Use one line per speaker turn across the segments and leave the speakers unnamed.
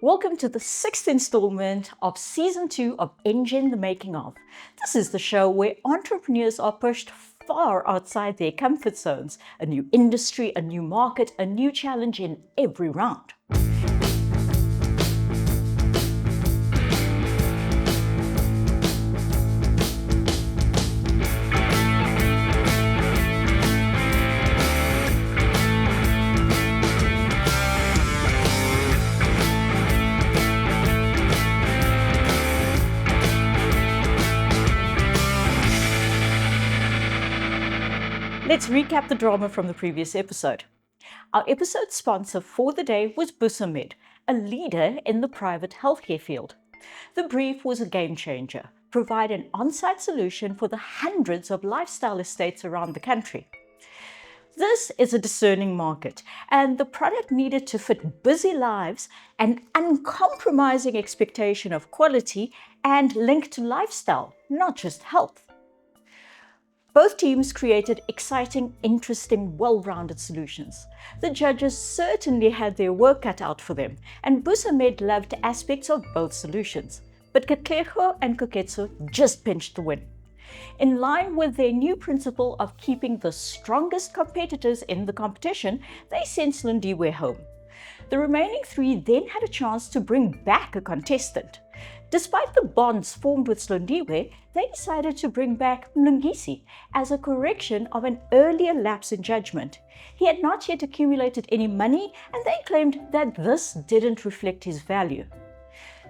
Welcome to the 6th installment of Season 2 of Engen The Making of. This is the show where entrepreneurs are pushed far outside their comfort zones. A new industry, a new market, a new challenge in every round. Let's recap the drama from the previous episode. Our episode sponsor for the day was Busamed, a leader in the private healthcare field. The brief was a game changer: provide an on-site solution for the hundreds of lifestyle estates around the country. This is a discerning market, and the product needed to fit busy lives, an uncompromising expectation of quality, and link to lifestyle, not just health. Both teams created exciting, interesting, well-rounded solutions. The judges certainly had their work cut out for them, and Busamed loved aspects of both solutions. But Katlego and Koketso just pinched the win. In line with their new principle of keeping the strongest competitors in the competition, they sent Slondiwe home. The remaining three then had a chance to bring back a contestant. Despite the bonds formed with Slondiwe, they decided to bring back Mlungisi as a correction of an earlier lapse in judgment. He had not yet accumulated any money, and they claimed that this didn't reflect his value.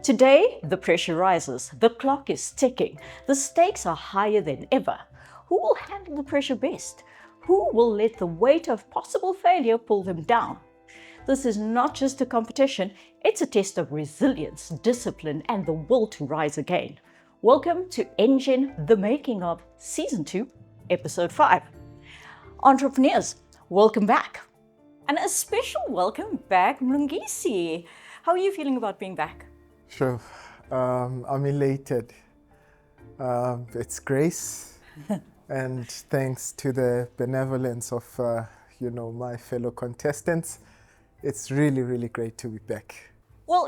Today, the pressure rises, the clock is ticking, the stakes are higher than ever. Who will handle the pressure best? Who will let the weight of possible failure pull them down? This is not just a competition, it's a test of resilience, discipline, and the will to rise again. Welcome to Engen The Making of Season 2, Episode 5. Entrepreneurs, welcome back. And a special welcome back, Mlungisi. How are you feeling about being back?
Sure. I'm elated. It's grace, and thanks to the benevolence of, my fellow contestants, it's really, really great to be back.
Well,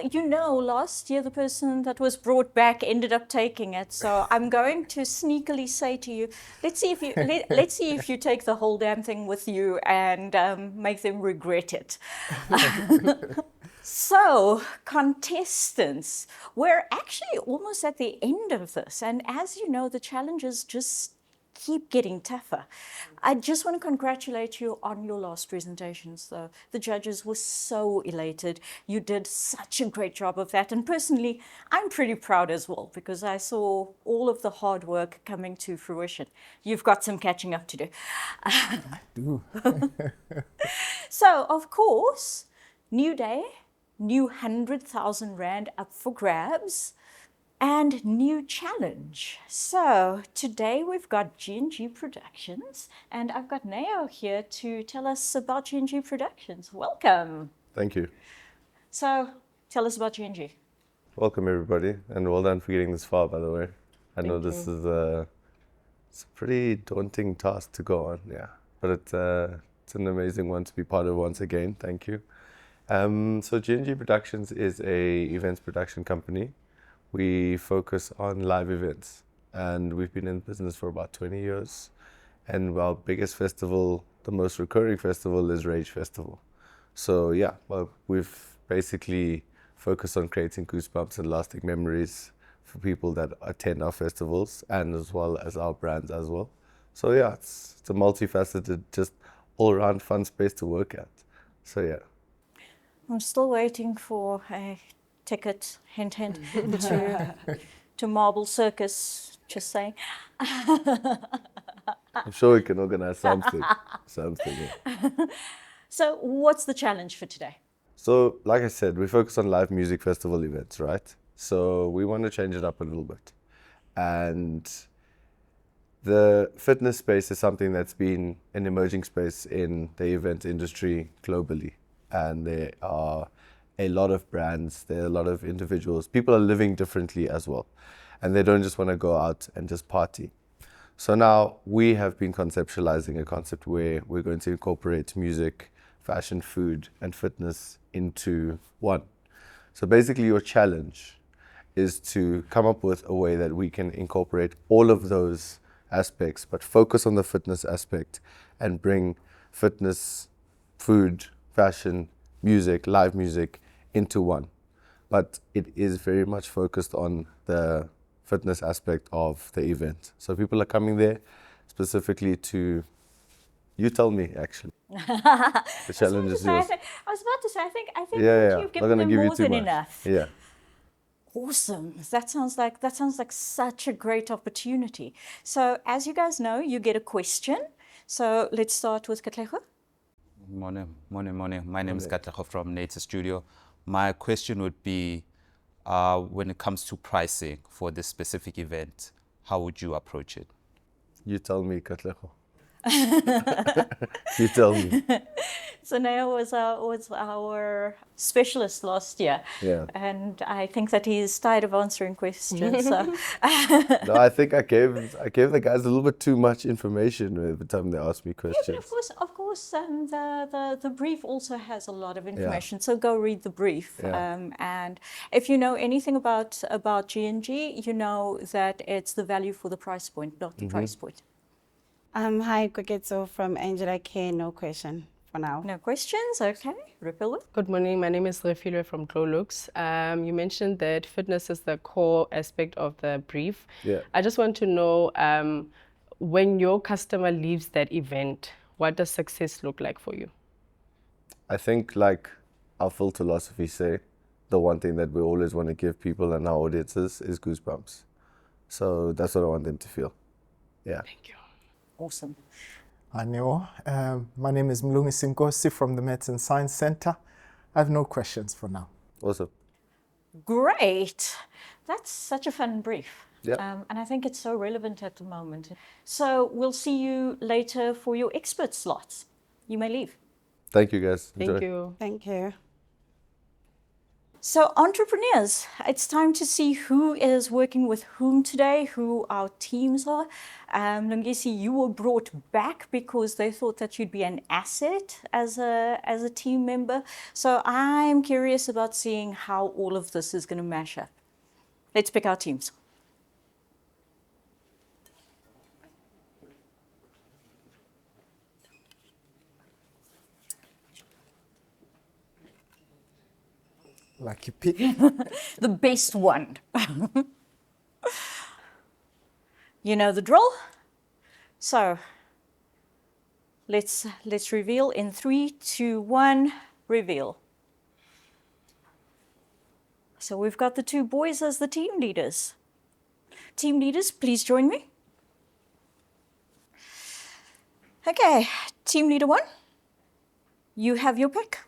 last year the person that was brought back ended up taking it. So I'm going to sneakily say to you, let's see if you take the whole damn thing with you and make them regret it. So, contestants, we're actually almost at the end of this. And as you know, the challenges just keep getting tougher. I just want to congratulate you on your last presentations, though. The judges were so elated. You did such a great job of that. And personally, I'm pretty proud as well, because I saw all of the hard work coming to fruition. You've got some catching up to do.
I do.
So, of course, new day, new 100,000 Rand up for grabs, and new challenge. So today we've got G&G Productions, and I've got Neo here to tell us about G&G Productions. Welcome.
Thank you.
So tell us about G&G.
Welcome everybody, and well done for getting this far, by the way. I know
Thank
this
you.
is it's a pretty daunting task to go on, yeah. But it's an amazing one to be part of once again. Thank you. So G&G Productions is a events production company. We focus on live events, and we've been in business for about 20 years. And our biggest festival, the most recurring festival, is Rage Festival. So yeah, well, we've basically focused on creating goosebumps and lasting memories for people that attend our festivals, and as well as our brands as well. So yeah, it's a multifaceted, just all-around fun space to work at. So yeah.
I'm still waiting for a ticket, hint, hint, to Marble Circus, just saying.
I'm sure we can organize something. Yeah.
So what's the challenge for today?
So, like I said, we focus on live music festival events, right? So we want to change it up a little bit. And the fitness space is something that's been an emerging space in the event industry globally. And there are a lot of brands, there are a lot of individuals. People are living differently as well. And they don't just want to go out and just party. So now we have been conceptualizing a concept where we're going to incorporate music, fashion, food, and fitness into one. So basically your challenge is to come up with a way that we can incorporate all of those aspects, but focus on the fitness aspect and bring fitness, food, fashion, music, live music into one. But it is very much focused on the fitness aspect of the event. So people are coming there specifically to, you tell me actually. The challenge is yours.
I was about to say, I think
Yeah,
that
yeah.
you've
Not
given
gonna
them
give you
more
too
than
much.
enough.
Yeah.
Awesome. That sounds like such a great opportunity. So as you guys know, you get a question. So let's start with Katlego.
Morning. My name is Katlego from Nature Studio. My question would be, when it comes to pricing for this specific event, how would you approach it?
You tell me, Katlego. You tell me.
So Neo was our specialist last year.
Yeah.
And I think that he's tired of answering questions. So.
No, I think I gave the guys a little bit too much information every time they asked me questions.
Yeah, but of course, the brief also has a lot of information. So go read the brief.
Yeah.
And if you know anything about G&G, you know that it's the value for the price point, not the price point.
Hi, Koketso from Angela K. No question for now.
No questions? Okay. Ripple.
Good morning. My name is Refilwe from Glow Looks. You mentioned that fitness is the core aspect of the brief.
Yeah.
I just want to know, when your customer leaves that event, what does success look like for you?
I think, like our full philosophy say, the one thing that we always want to give people and our audiences is goosebumps. So that's what I want them to feel. Yeah.
Thank you.
Awesome.
Anyo, my name is Mlungi Sinkosi from the Medicine Science Center. I have no questions for now.
Awesome.
Great. That's such a fun brief.
Yeah.
And I think it's so relevant at the moment. So we'll see you later for your expert slots. You may leave.
Thank you, guys. Enjoy.
Thank you.
Thank you.
So entrepreneurs, it's time to see who is working with whom today, who our teams are. Lungisi, you were brought back because they thought that you'd be an asset as a team member. So I'm curious about seeing how all of this is going to mash up. Let's pick our teams.
Lucky pick.
The best one. You know the drill. So let's reveal in 3, 2, 1, reveal. So we've got the two boys as the team leaders. Team leaders, please join me. Okay, team leader 1, you have your pick.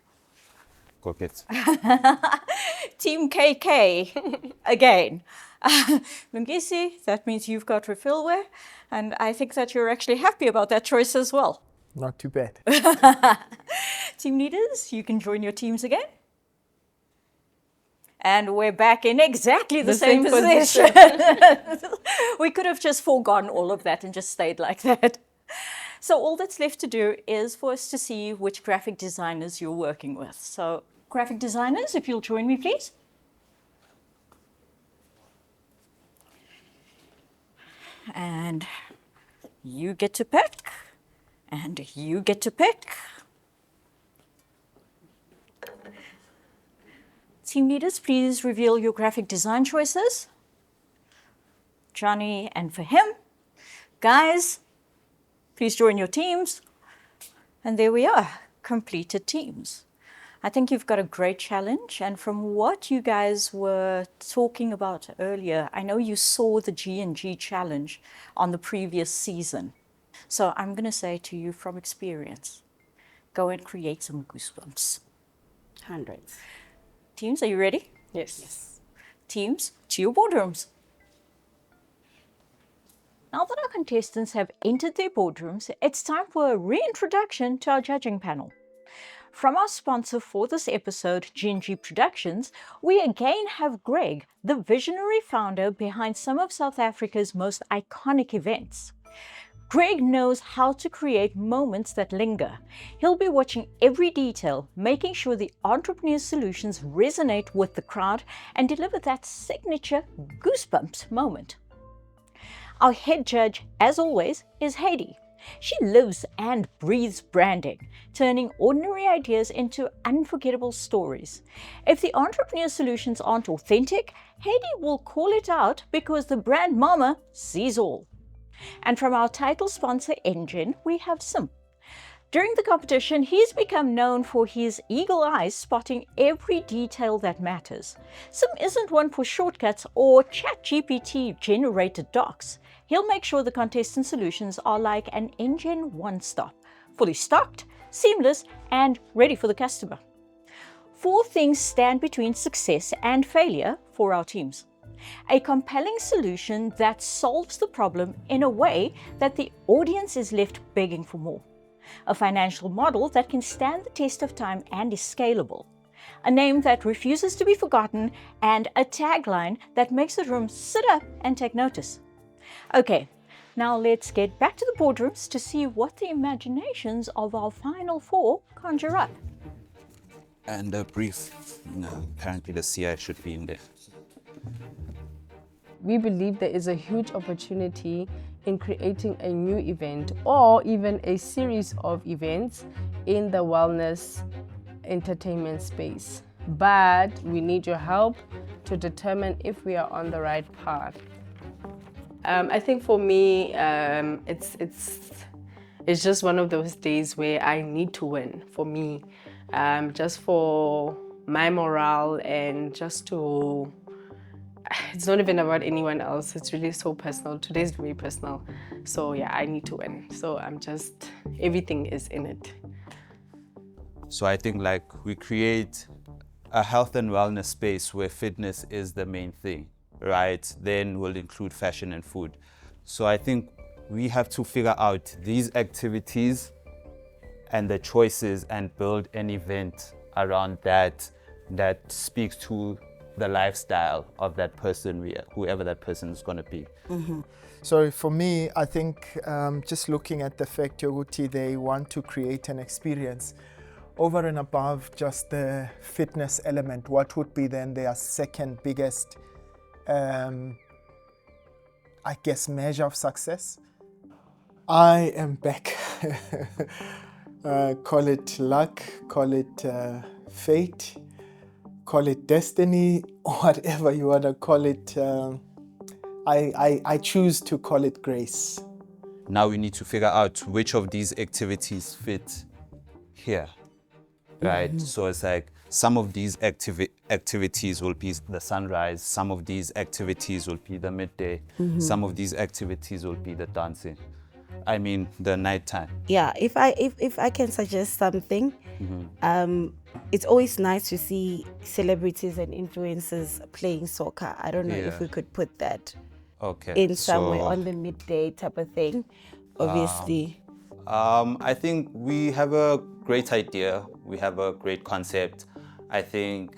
Koketso.
Team KK, again. Lungisi, that means you've got Refilwe, and I think that you're actually happy about that choice as well.
Not too bad.
Team leaders, you can join your teams again. And we're back in exactly the same position. We could have just foregone all of that and just stayed like that. So all that's left to do is for us to see which graphic designers you're working with. So graphic designers, if you'll join me, please. And you get to pick, and you get to pick. Team leaders, please reveal your graphic design choices. Johnny and for him. Guys, please join your teams. And there we are, completed teams. I think you've got a great challenge. And from what you guys were talking about earlier, I know you saw the G&G challenge on the previous season. So I'm going to say to you from experience, go and create some goosebumps.
Hundreds.
Teams, are you ready?
Yes.
Teams, to your boardrooms. Now that our contestants have entered their boardrooms, it's time for a reintroduction to our judging panel. From our sponsor for this episode, G&G Productions, we again have Greg, the visionary founder behind some of South Africa's most iconic events. Greg knows how to create moments that linger. He'll be watching every detail, making sure the entrepreneur's solutions resonate with the crowd and deliver that signature goosebumps moment. Our head judge, as always, is Heidi. She lives and breathes branding, turning ordinary ideas into unforgettable stories. If the entrepreneur solutions aren't authentic, Heidi will call it out because the brand mama sees all. And from our title sponsor, Engen, we have Sim. During the competition, he's become known for his eagle eyes spotting every detail that matters. Sim isn't one for shortcuts or ChatGPT generated docs. He'll make sure the contestant solutions are like an Engen one-stop, fully stocked, seamless, and ready for the customer. 4 things stand between success and failure for our teams. A compelling solution that solves the problem in a way that the audience is left begging for more. A financial model that can stand the test of time and is scalable. A name that refuses to be forgotten, and a tagline that makes the room sit up and take notice. Okay, now let's get back to the boardrooms to see what the imaginations of our final 4 conjure up.
And a brief, apparently the CI should be in there.
We believe there is a huge opportunity in creating a new event or even a series of events in the wellness entertainment space. But we need your help to determine if we are on the right path. I think for me, it's just one of those days where I need to win for me, just for my morale and just to. It's not even about anyone else. It's really so personal. Today's very personal. So yeah, I need to win. So everything is in it.
So I think like we create a health and wellness space where fitness is the main thing, right? Then we'll include fashion and food. So I think we have to figure out these activities and the choices and build an event around that speaks to the lifestyle of that person, whoever that person is going to be.
Mm-hmm. So for me, I think just looking at the fact Yoguti, they want to create an experience over and above just the fitness element. What would be then their second biggest, I guess, measure of success? I am back. Call it luck, call it fate, call it destiny, whatever you want to call it. I choose to call it grace.
Now we need to figure out which of these activities fit here, right? Mm-hmm. So it's like some of these activities will be the sunrise, some of these activities will be the midday, mm-hmm. some of these activities will be the dancing. I mean, the nighttime.
Yeah, if I can suggest something, mm-hmm. It's always nice to see celebrities and influencers playing soccer. I don't know if we could put that in somewhere on the midday type of thing, obviously.
I think we have a great idea. We have a great concept. I think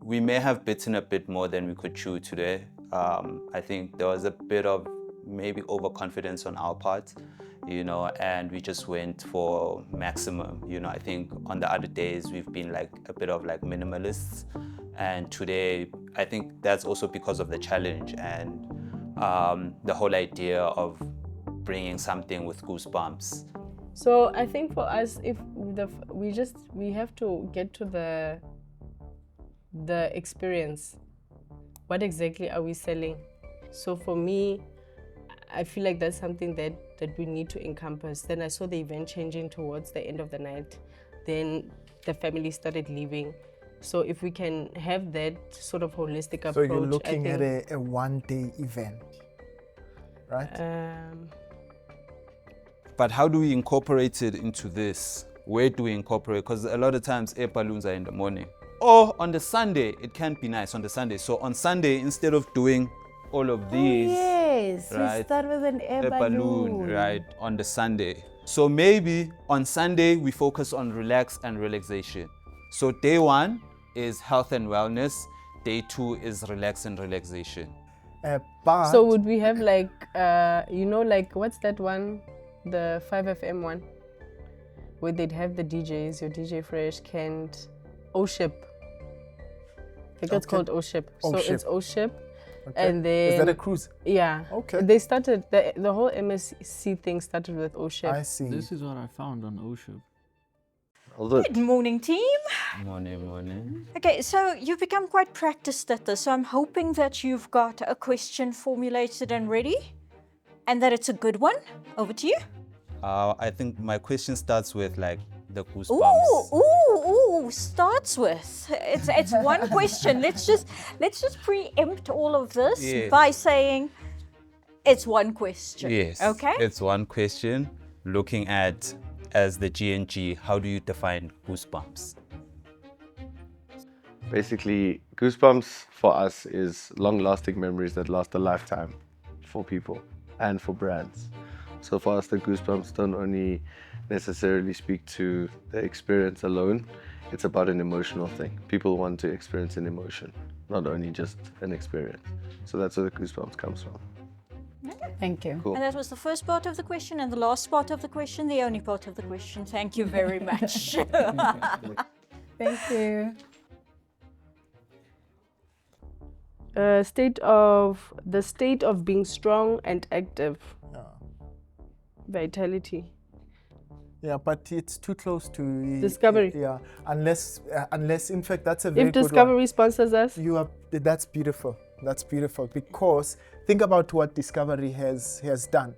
we may have bitten a bit more than we could chew today. I think there was a bit of maybe overconfidence on our part, and we just went for maximum. I think on the other days we've been like a bit of like minimalists, and today I think that's also because of the challenge and the whole idea of bringing something with goosebumps.
So I think for us, if we have to get to the experience. What exactly are we selling? So for me, I feel like that's something that we need to encompass. Then I saw the event changing towards the end of the night. Then the family started leaving. So if we can have that sort of holistic approach.
So you're looking at a one-day event, right?
But how do we incorporate it into this? Where do we incorporate? Because a lot of times air balloons are in the morning. Or on the Sunday, it can't be nice on the Sunday. So on Sunday, instead of doing all of these,
right? We start with an air balloon,
right, on the Sunday. So maybe on Sunday we focus on relax and relaxation. So day 1 is health and wellness, day 2 is relax and relaxation.
But
So would we have like, you know, like what's that one, the 5FM one, where they'd have the DJs, your DJ Fresh, Kent, O-Ship. I think it's called O-Ship. So it's O-Ship.
Okay.
And then...
Is that a cruise?
Yeah.
Okay.
They started, the whole MSC thing started with O-Ship.
I see.
This is what I found on O-Ship.
Good morning, team.
Morning.
Okay, so you've become quite practiced at this, so I'm hoping that you've got a question formulated and ready, and that it's a good one. Over to you.
I think my question starts with like the goosebumps.
Ooh, starts with. It's one question. Let's just preempt all of this by saying it's one question.
Yes.
Okay?
It's one question. Looking at, as the GNG, how do you define goosebumps?
Basically, goosebumps for us is long-lasting memories that last a lifetime for people and for brands. So for us, the goosebumps don't only necessarily speak to the experience alone. It's about an emotional thing. People want to experience an emotion, not only just an experience. So that's where the goosebumps comes from.
Thank you.
Cool.
And that was the first part of the question, and the last part of the question, the only part of the question. Thank you very much.
Thank you.
The state of being strong and active. Vitality.
Yeah, but it's too close to
Discovery.
Yeah, unless in fact that's a very
If
good
Discovery
one.
sponsors us,
That's beautiful. That's beautiful because think about what Discovery has done.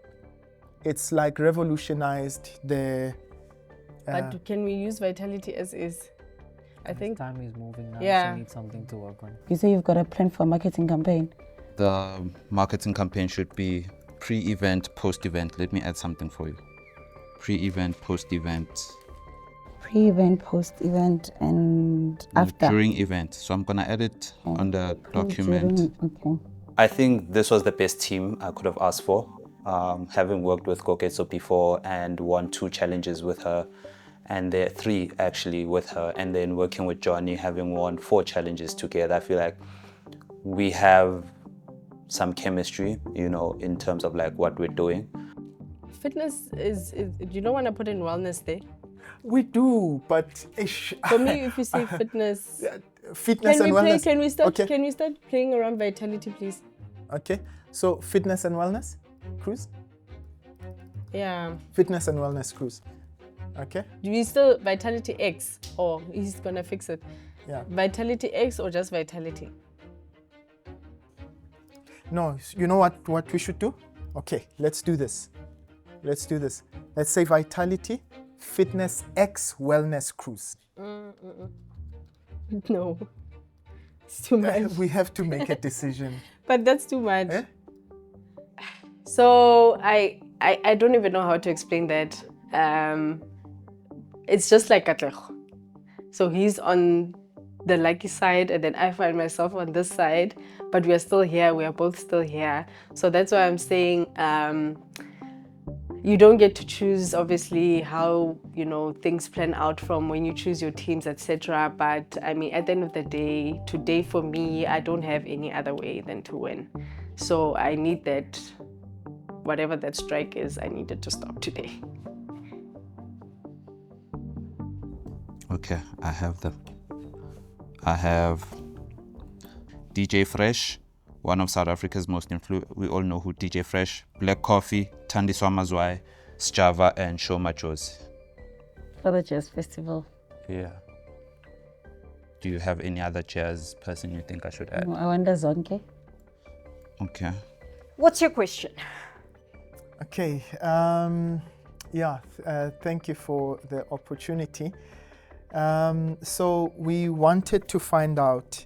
It's like revolutionized the.
but can we use vitality as is? I think
time is moving now,
Yeah.
so need something to work on.
You say you've got a plan for a marketing campaign.
The marketing campaign should be pre-event, post-event. Let me add something for you. Pre-event, post-event.
Pre-event, post-event, and after.
During event. So I'm gonna add it on the document.
Okay.
I think this was the best team I could have asked for. Having worked with Koketso before and won 2 challenges with her, and there 3 actually with her, and then working with Johnny, having won 4 challenges together, I feel like we have some chemistry, you know, in terms of like what we're doing.
fitness is you don't want to put in wellness there.
We do, but
For me, if you say fitness,
fitness and wellness.
Can we start?
Okay.
Can we start playing around vitality, please?
Okay, so fitness and wellness cruise.
Yeah.
Fitness and wellness cruise. Okay.
Do we still vitality X, or he's gonna fix it?
Yeah.
Vitality X or just vitality?
No, you know what we should do? Okay, let's do this. Let's say vitality, fitness X wellness cruise.
No, it's too much.
We have to make a decision.
But that's too much.
Eh?
So I don't even know how to explain that. It's just like Katlego. So he's on the lucky side, and then I find myself on this side, but we are still here. We are both still here. So that's why I'm saying you don't get to choose, obviously, how, you know, things plan out from when you choose your teams, etc. But I mean, at the end of the day, today for me, I don't have any other way than to win. So I need that, whatever that strike is, I need it to stop today.
Okay, I have them. I have DJ Fresh, one of South Africa's most we all know who DJ Fresh, Black Coffee, Thandiswa Mazwai, Sjava, and Shoma Jozi.
For the jazz festival.
Yeah. Do you have any other jazz person you think I should add?
No, I wonder Zonke.
Okay.
What's your question?
Okay. Thank you for the opportunity. So we wanted to find out,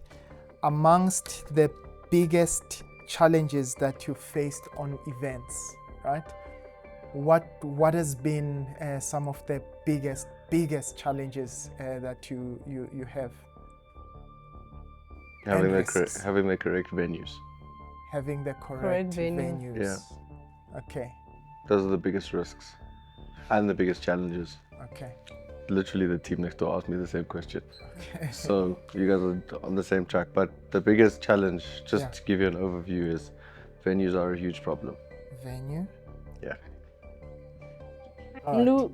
amongst the biggest challenges that you faced on events, right? What has been some of the biggest challenges that you have?
Having the correct venues.
Having the correct
venue.
venues.
Yeah.
Okay.
Those are the biggest risks and the biggest challenges.
Okay.
Literally, the team next door asked me the same question. So you guys are on the same track. But the biggest challenge, just to give you an overview, is Venues are a huge problem.
Venue.
Yeah.
All right.
Lou,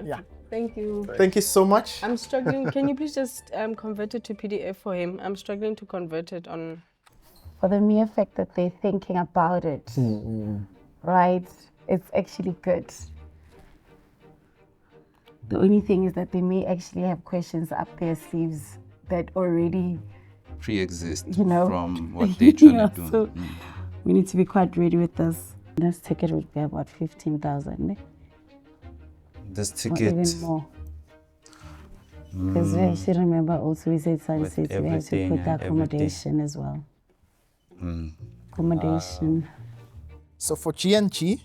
Yeah.
thank you.
Thank you so much.
I'm struggling. Can you please just convert it to PDF for him? I'm struggling to convert it on.
For the mere fact that they're thinking about it, right? It's actually good. The only thing is that they may actually have questions up their sleeves that already
Pre-exist
know,
from what they're trying to do.
So we need to be quite ready with this. This ticket would be about 15,000.
This
Or
ticket,
even more. Because I should remember also we said sunset, we have to put the accommodation as well. Accommodation.
So for G&G,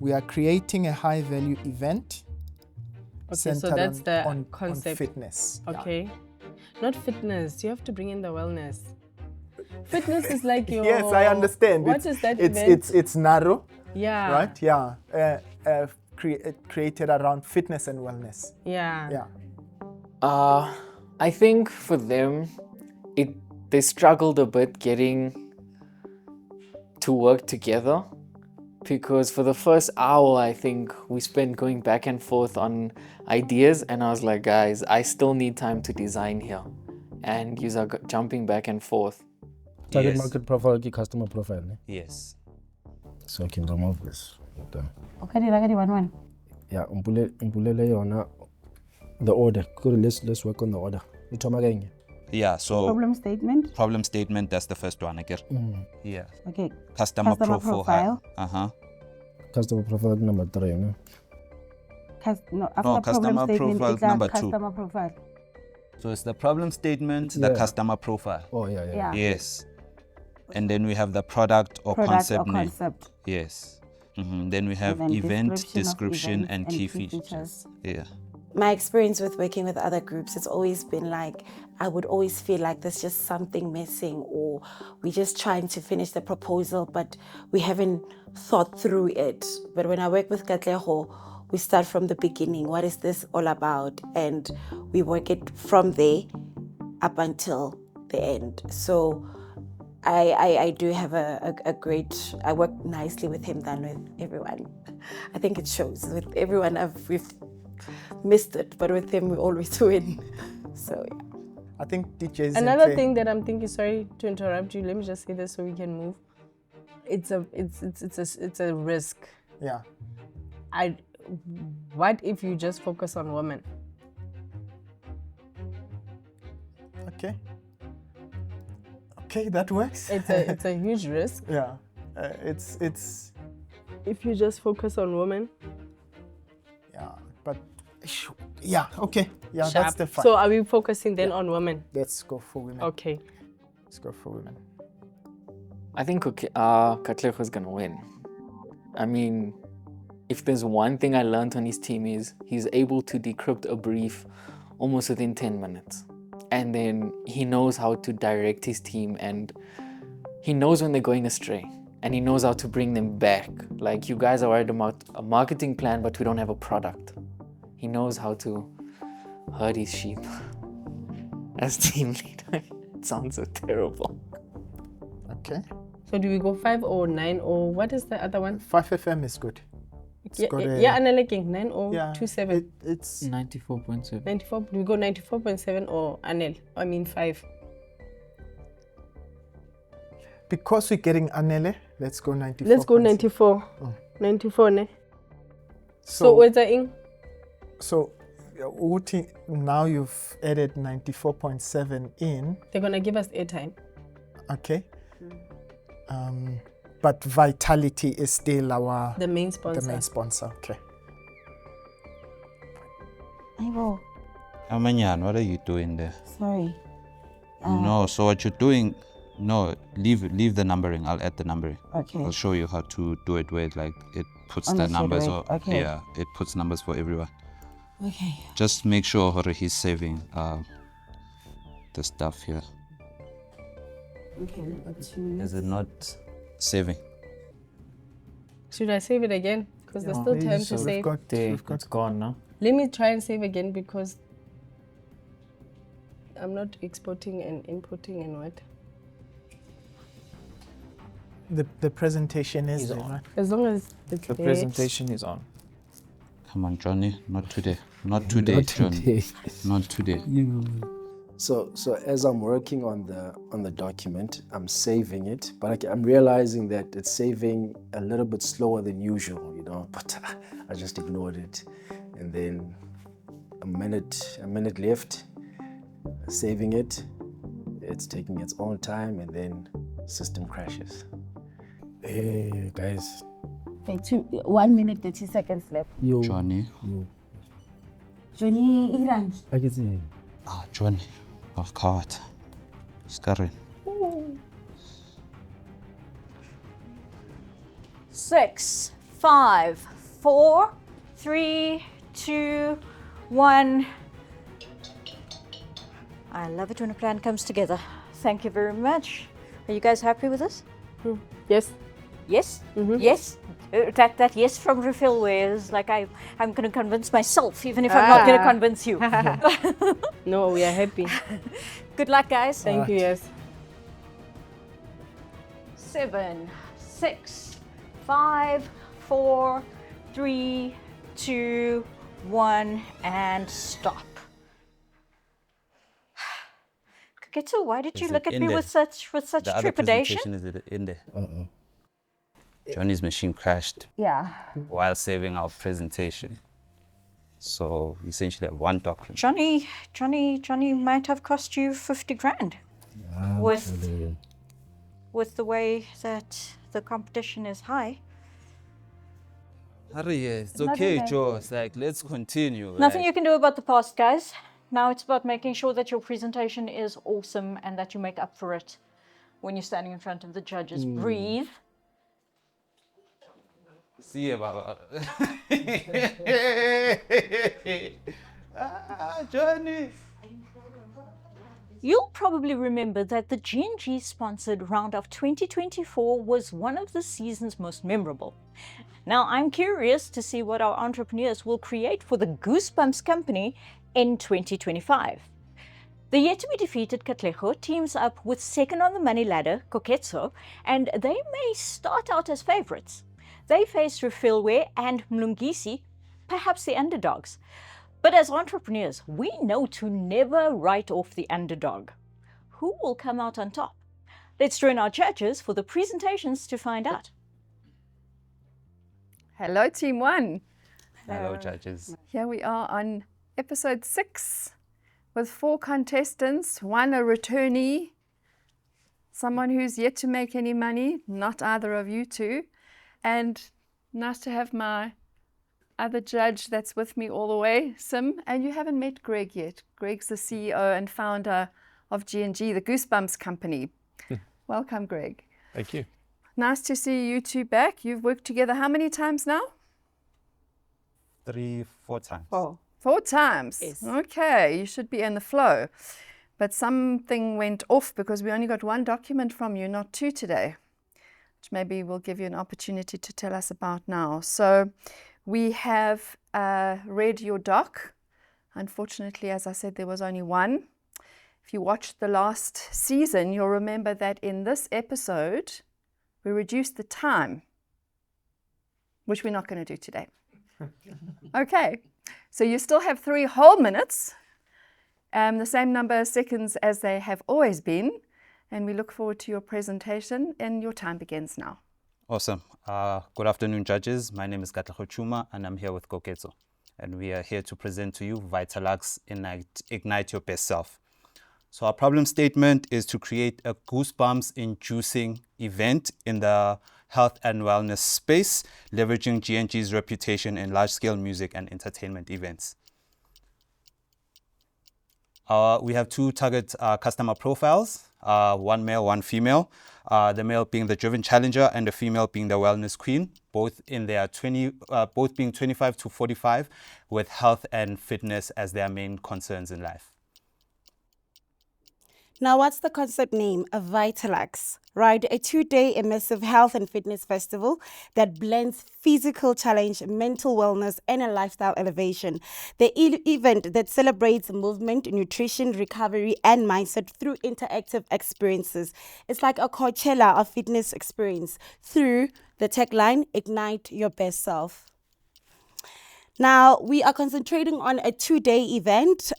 we are creating a high-value event
Okay, so that's the concept.
on fitness.
Okay. Not fitness. You have to bring in the wellness. Fitness is like your...
Yes, I understand.
What is that
it's,
event?
It's narrow,
Yeah.
right? Yeah. Created around fitness and wellness.
Yeah.
Yeah.
I think for them, they struggled a bit getting to work together, because for the first hour, I think we spent going back and forth on ideas, and I was like, guys, I still need time to design here, and you are jumping back and forth.
Target
Yes.
market profile, customer profile.
Yes.
So I can remove this.
Okay, the one.
Yeah, umpulele yona the order. Let's work on the order.
Yeah, so
Problem statement.
that's the first one again. Yeah.
Okay.
Customer profile.
Customer profile number 3. No?
After
customer profile
it's
number 2.
customer profile.
So it's the problem statement, the
Yeah.
customer profile.
Oh yeah.
Yeah.
Yes. And then we have the product or concept name. Yes. Then we have
And then
event
of
description
events
and key features. Yeah.
My experience with working with other groups, it's always been like, I would always feel like there's just something missing, or we're just trying to finish the proposal, but we haven't thought through it. But when I work with Katleho, we start from the beginning. What is this all about? And we work it from there up until the end. So I do have a great, I work nicely with him than with everyone. I think it shows. With everyone, we've missed it, but with him we always win. So yeah.
I think DJs.
Another thing that I'm thinking, sorry to interrupt you, let me just say this so we can move. It's a risk.
Yeah.
What if you just focus on women?
Okay, that works.
It's a huge risk.
Yeah. It's.
If you just focus on women.
Yeah, but yeah, okay. Yeah,
Sharp.
that's the fun.
So are we focusing then on women?
Let's go for women.
Okay.
Let's go for women.
I think Katleho is gonna win. I mean, if there's one thing I learned on his team is he's able to decrypt a brief almost within 10 minutes. And then he knows how to direct his team, and he knows when they're going astray, and he knows how to bring them back. Like, you guys are worried about a marketing plan, but we don't have a product. He knows how to herd his sheep. As team leader, it sounds so terrible.
Okay.
So do we go 5 or 9 or what is the other one?
5FM is good.
I'm looking 9 or 27.
It's
94.7.
94. Do we go 94.7 or 5?
Because we're getting Anele, let's go 94.
Let's go 94. 94, ne? So where's the ing?
So now you've added 94.7 in.
They're gonna give us airtime.
Okay. But Vitality is still
the main sponsor.
The main sponsor. Okay.
Amanyan, what are you doing there?
Sorry.
No, so what you're doing, no, leave the numbering. I'll add the numbering.
Okay.
I'll show you how to do it where it puts
On
the
the
numbers.
schedule, okay.
Yeah, it puts numbers for everyone.
Okay.
Just make sure he's saving the stuff here.
Okay.
Is it not saving?
Should I save it again? Because there's still time to save.
It's gone now.
Let me try and save again because I'm not exporting and importing and what.
The presentation is there,
on.
right?
As long as it's
The
there.
presentation is on.
Come on, Johnny. Not today. Not today, Johnny. Not today.
So as I'm working on the document, I'm saving it, but I'm realizing that it's saving a little bit slower than usual, you know. But I just ignored it, and then a minute left, saving it. It's taking its own time, and then system crashes. Hey guys.
Okay, 1 minute 30 seconds left.
Yo.
Johnny.
Johnny Iran.
I can see.
Johnny. Oh, God. Scarring.
6, 5, 4, 3, 2, 1. I love it when a plan comes together. Thank you very much. Are you guys happy with this?
Yes.
Yes? Yes? That yes from Refill is like I'm going to convince myself, even if I'm not going to convince you.
No, we are happy.
Good luck, guys.
Thank you, yes.
7, 6, 5, 4, 3, 2, 1, and stop. Koketso, why did you
Is
look
it
at
in
me
there?
with such
The other
trepidation?
presentation is in there. Johnny's machine crashed
Yeah.
while saving our presentation. So essentially have one document.
Johnny might have cost you 50 grand with the way that the competition is high.
Hurry, it's okay, Joe. It's like, let's continue.
Nothing you can do about the past, guys. Now it's about making sure that your presentation is awesome and that you make up for it when you're standing in front of the judges. Breathe.
See about Johnny.
You'll probably remember that the G&G sponsored round of 2024 was one of the season's most memorable. Now I'm curious to see what our entrepreneurs will create for the Goosebumps company in 2025. The yet-to-be-defeated Katlego teams up with second on the money ladder, Koketso, and they may start out as favorites. They face Refillware and Mlungisi, perhaps the underdogs. But as entrepreneurs, we know to never write off the underdog. Who will come out on top? Let's join our judges for the presentations to find out.
Hello, Team 1.
Hello, judges.
Here we are on episode 6 with 4 contestants, 1 a returnee, someone who's yet to make any money, not either of you two, and nice to have my other judge that's with me all the way, Sim. And you haven't met Greg yet. Greg's the CEO and founder of G&G, the Goosebumps company. Welcome, Greg.
Thank you.
Nice to see you two back. You've worked together how many times now?
3-4 times.
4 times.
Yes.
Okay, you should be in the flow. But something went off because we only got 1 document from you, not 2 today, which maybe we'll give you an opportunity to tell us about now. So we have read your doc. Unfortunately, as I said, there was only 1. If you watched the last season, you'll remember that in this episode, we reduced the time, which we're not going to do today. Okay, so you still have 3 whole minutes, the same number of seconds as they have always been, and we look forward to your presentation, and your time begins now.
Awesome. Good afternoon, judges. My name is Katlego Chuma, and I'm here with Koketso. And we are here to present to you Vitalux Ignite Your Best Self. So our problem statement is to create a goosebumps-inducing event in the health and wellness space, leveraging G&G's reputation in large-scale music and entertainment events. We have 2 target customer profiles, 1 male, 1 female. The male being the driven challenger and the female being the wellness queen, both in their both being 25 to 45, with health and fitness as their main concerns in life.
Now, what's the concept name? A Vitalax, right? A 2-day immersive health and fitness festival that blends physical challenge, mental wellness, and a lifestyle elevation. The event that celebrates movement, nutrition, recovery, and mindset through interactive experiences. It's like a Coachella of fitness experience through the tagline, Ignite Your Best Self. Now, we are concentrating on a 2-day event,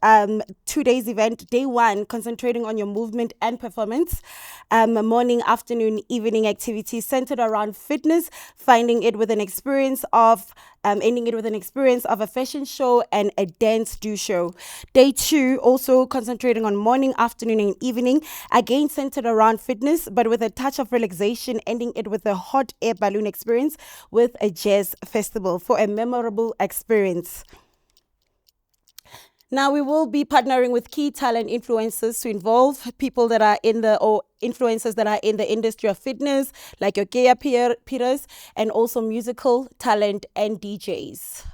2 days event. Day 1, concentrating on your movement and performance. Morning, afternoon, evening activities centered around fitness, ending it with an experience of a fashion show and a dance do show. Day 2, also concentrating on morning, afternoon, and evening, again centered around fitness, but with a touch of relaxation, ending it with a hot air balloon experience with a jazz festival for a memorable experience. Now, we will be partnering with key talent influencers to involve people that are influencers that are in the industry of fitness, like your Gaya peers, and also musical talent and DJs.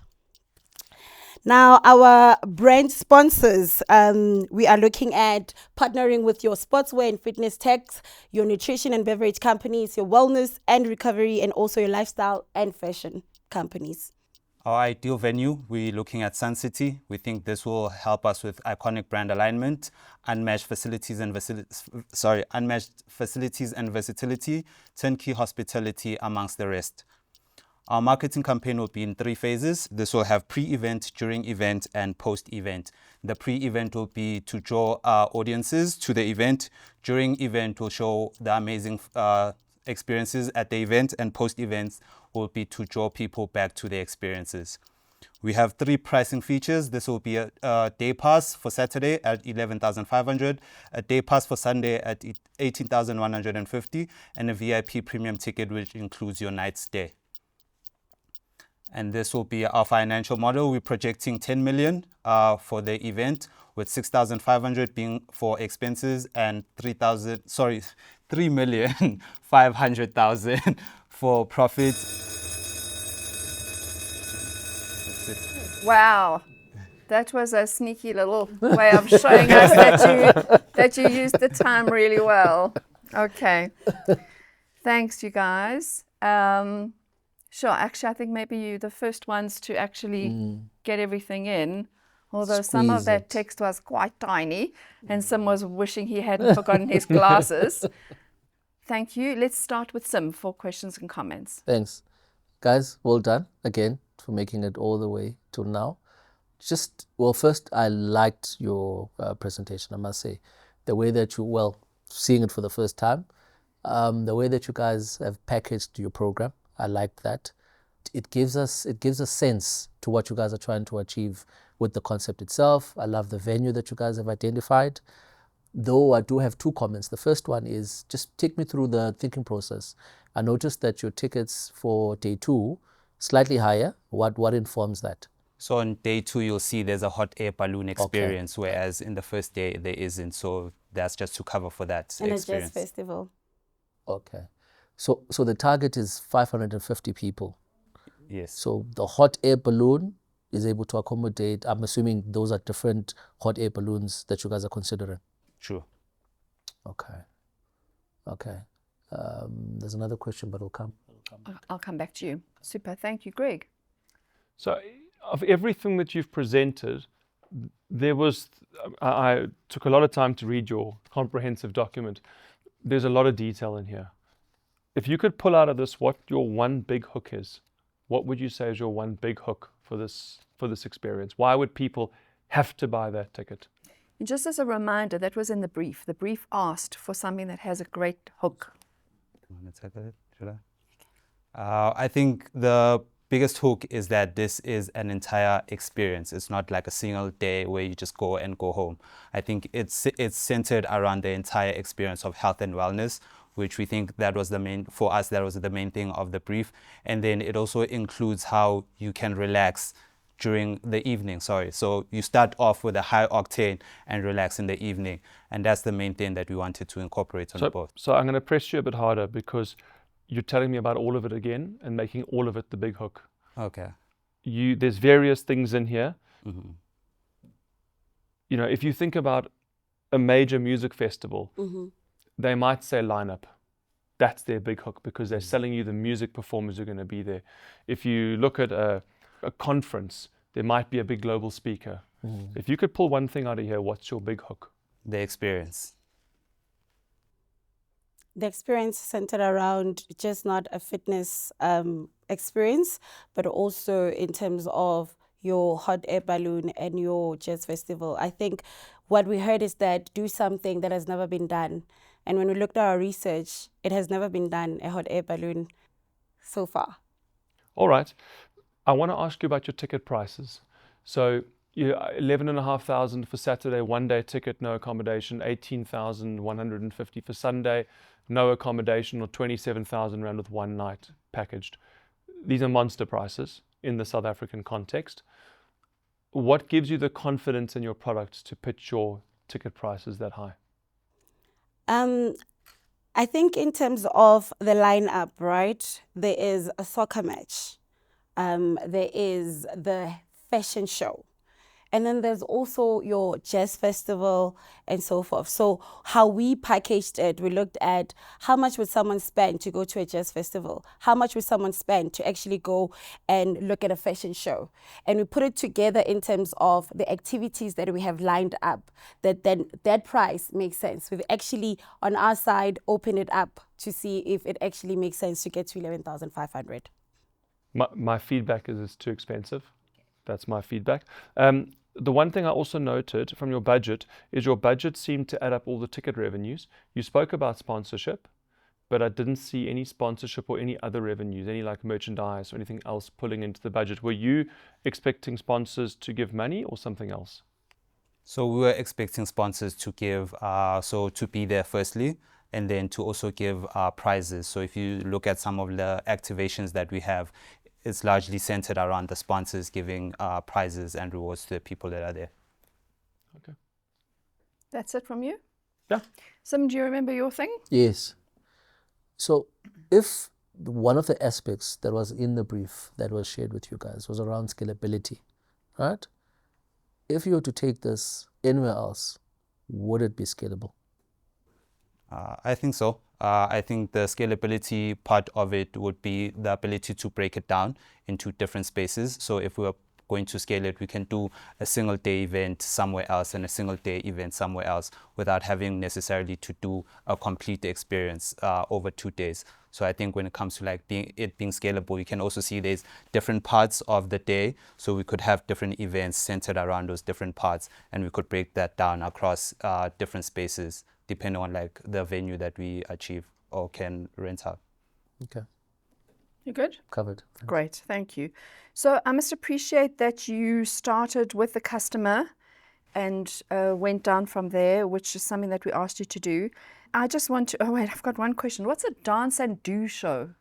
Now, our brand sponsors, we are looking at partnering with your sportswear and fitness techs, your nutrition and beverage companies, your wellness and recovery, and also your lifestyle and fashion companies.
Our ideal venue, we're looking at Sun City. We think this will help us with iconic brand alignment, unmatched facilities and versatility, turnkey hospitality, amongst the rest. Our marketing campaign will be in 3 phases. This will have pre-event, during event, and post-event. The pre-event will be to draw audiences to the event. During event will show the amazing experiences at the event, and post-events will be to draw people back to the experiences. We have 3 pricing features. This will be a day pass for Saturday at 11,500, a day pass for Sunday at 18,150, and a VIP premium ticket, which includes your night stay. And this will be our financial model. We're projecting 10 million for the event, with 6,500 being for expenses and 3,500,000 for profit.
Wow. That was a sneaky little way of showing us that you used the time really well. Okay. Thanks, you guys. Sure, actually, I think maybe you're the first ones to actually get everything in, although some of that text was quite tiny and some was wishing he hadn't forgotten his glasses. Thank you. Let's start with Sim for questions and comments.
Thanks. Guys, well done again for making it all the way till now. First, I liked your presentation, I must say. The way that seeing it for the first time, the way that you guys have packaged your program, I like that. It gives a sense to what you guys are trying to achieve with the concept itself. I love the venue that you guys have identified. Though I do have 2 comments. The first one is just take me through the thinking process. I noticed that your tickets for day 2 slightly higher. What informs that?
So on day 2, you'll see there's a hot air balloon experience, whereas in the first day there isn't. So that's just to cover for that experience.
And a jazz festival.
Okay. So the target is 550 people.
Yes.
So the hot air balloon is able to accommodate, I'm assuming those are different hot air balloons that you guys are considering.
Sure.
Okay. There's another question, but
I'll come back to you. Super. Thank you, Greg.
So of everything that you've presented, I took a lot of time to read your comprehensive document. There's a lot of detail in here. If you could pull out of this what your one big hook is, what would you say is your one big hook for this experience? Why would people have to buy that ticket?
And just as a reminder, that was in the brief. The brief asked for something that has a great hook.
Should I? I think the biggest hook is that this is an entire experience. It's not like a single day where you just go and go home. I think it's centered around the entire experience of health and wellness, which we think that was the main thing of the brief. And then it also includes how you can relax during the evening, So you start off with a high octane and relax in the evening. And that's the main thing that we wanted to incorporate on both.
So I'm going to press you a bit harder because you're telling me about all of it again and making all of it the big hook.
Okay.
There's various things in here.
Mm-hmm.
If you think about a major music festival,
Mm-hmm.
they might say lineup. That's their big hook because they're selling you the music performers who are going to be there. If you look at a conference, there might be a big global speaker. If you could pull one thing out of here, what's your big hook?
The experience.
The experience centered around just not a fitness experience, but also in terms of your hot air balloon and your jazz festival. I think what we heard is that do something that has never been done. And when we looked at our research, it has never been done, a hot air balloon so far.
All right. I want to ask you about your ticket prices. So 11,500 for Saturday, 1-day ticket, no accommodation, 18,150 for Sunday, no accommodation, or 27,000 rand with 1 night packaged. These are monster prices in the South African context. What gives you the confidence in your products to pitch your ticket prices that high?
I think in terms of the lineup, right, there is a soccer match. There is the fashion show. And then there's also your jazz festival and so forth. So how we packaged it, we looked at how much would someone spend to go to a jazz festival? How much would someone spend to actually go and look at a fashion show? And we put it together in terms of the activities that we have lined up, that then that price makes sense. We've actually, on our side, opened it up to see if it actually makes sense to get to 11,500.
My feedback is it's too expensive. That's my feedback. The one thing I also noted from your budget is your budget seemed to add up all the ticket revenues. You spoke about sponsorship, but I didn't see any sponsorship or any other revenues, any like merchandise or anything else pulling into the budget. Were you expecting sponsors to give money or something else?
So we were expecting sponsors to give, so to be there firstly, and then to also give prizes. So if you look at some of the activations that we have, it's largely centered around the sponsors giving prizes and rewards to the people that are there.
Okay.
That's it from you?
Yeah.
Sim, do you remember your thing?
Yes. So if one of the aspects that was in the brief that was shared with you guys was around scalability, right? If you were to take this anywhere else, would it be scalable?
I think so. I think the scalability part of it would be the ability to break it down into different spaces. So if we are going to scale it, we can do a single day event somewhere else and a single day event somewhere else without having necessarily to do a complete experience over 2 days. So I think when it comes to like being scalable, you can also see there's different parts of the day. So we could have different events centered around those different parts, and we could break that down across different spaces depending on like the venue that we achieve or can rent out.
Okay.
You good?
Covered. Thanks.
Great, thank you. So I must appreciate that you started with the customer and went down from there, which is something that we asked you to do. I just want to, oh wait, I've got one question. What's a dance and do show?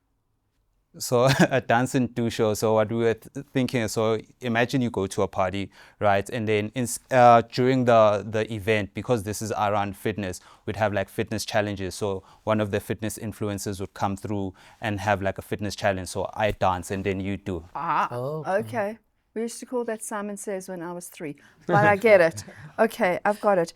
So a dance and do show. So what we were thinking, so imagine you go to a party, right? And then during the event, because this is around fitness, we'd have like fitness challenges. So one of the fitness influencers would come through and have like a fitness challenge. So I dance and then you do.
Okay. We used to call that Simon Says when I was 3, but I get it. Okay, I've got it.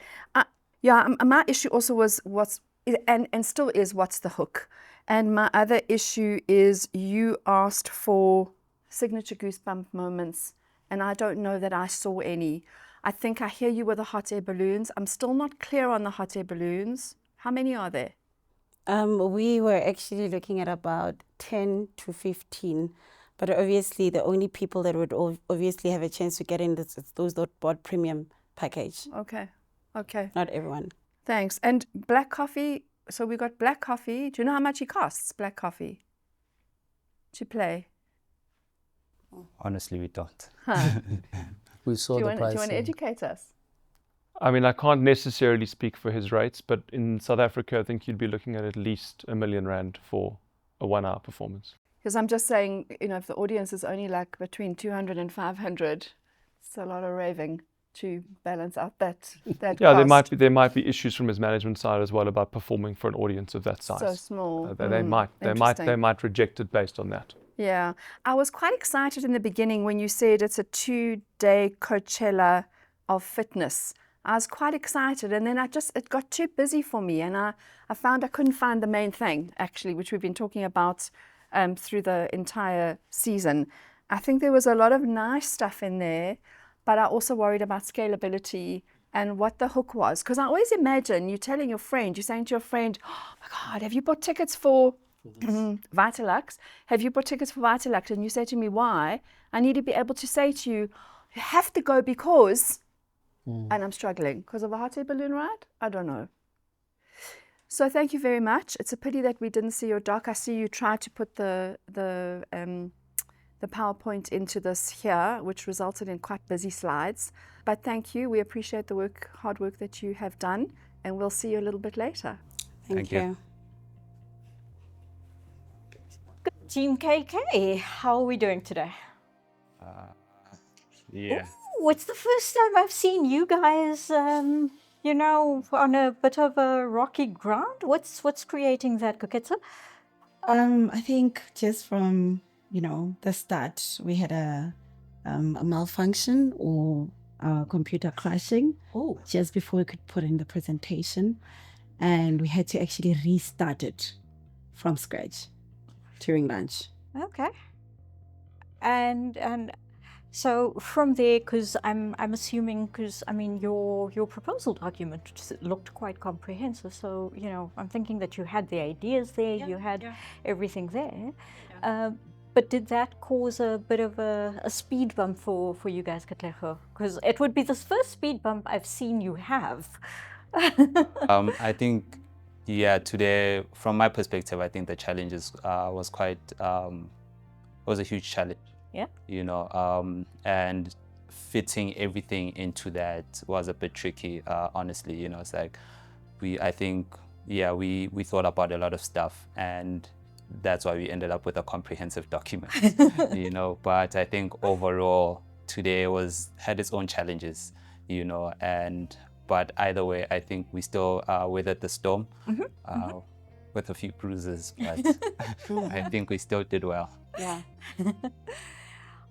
My issue also was and still is what's the hook? And my other issue is you asked for signature goosebump moments, and I don't know that I saw any. I think I hear you with the hot air balloons. I'm still not clear on the hot air balloons. How many are there?
We were actually looking at about 10 to 15. But obviously, the only people that would obviously have a chance to get in is those that bought premium package.
Okay.
Not everyone.
Thanks. And black coffee. So we got black coffee. Do you know how much it costs, black coffee, to play?
Honestly, we don't.
We saw the pricing.
Do you want to educate us?
I mean, I can't necessarily speak for his rates, but in South Africa, I think you'd be looking at least R1 million for a 1-hour performance.
Because I'm just saying, if the audience is only like between 200 and 500, it's a lot of raving to balance out that
yeah,
cost.
there might be issues from his management side as well about performing for an audience of that size.
So small.
They might reject it based on that.
Yeah, I was quite excited in the beginning when you said it's a 2-day Coachella of fitness. I was quite excited, and then it got too busy for me, and I found I couldn't find the main thing, actually, which we've been talking about through the entire season. I think there was a lot of nice stuff in there, but I also worried about scalability and what the hook was. Because I always imagine you're telling your friend, you're saying to your friend, oh my God, have you bought tickets for Vitalux? Have you bought tickets for Vitalux? And you say to me, why? I need to be able to say to you, you have to go because, and I'm struggling because of a hot air balloon ride? I don't know. So thank you very much. It's a pity that we didn't see your doc. I see you tried to put the PowerPoint into this here, which resulted in quite busy slides. But thank you. We appreciate the hard work that you have done, and we'll see you a little bit later.
Thank you.
Good. Team KK, how are we doing today?
Yeah.
Ooh, it's the first time I've seen you guys, you know, on a bit of a rocky ground. What's creating that, Koketsa?
I think just from, you know, the start, we had a malfunction or our computer crashing just before we could put in the presentation. And we had to actually restart it from scratch during lunch.
Okay. And so from there, because I'm assuming, because I mean your proposal document looked quite comprehensive. So you know, I'm thinking that you had the ideas there, you had everything there. But did that cause a bit of a speed bump for you guys, Katlego? Because it would be the first speed bump I've seen you have.
I think, yeah, today, from my perspective, I think the challenges was quite, was a huge challenge.
Yeah.
You know, and fitting everything into that was a bit tricky, honestly. You know, it's like, I think, yeah, we thought about a lot of stuff, and that's why we ended up with a comprehensive document, you know. But I think overall, today had its own challenges, you know, but either way, I think we still weathered the storm with a few bruises, but I think we still did well.
Yeah.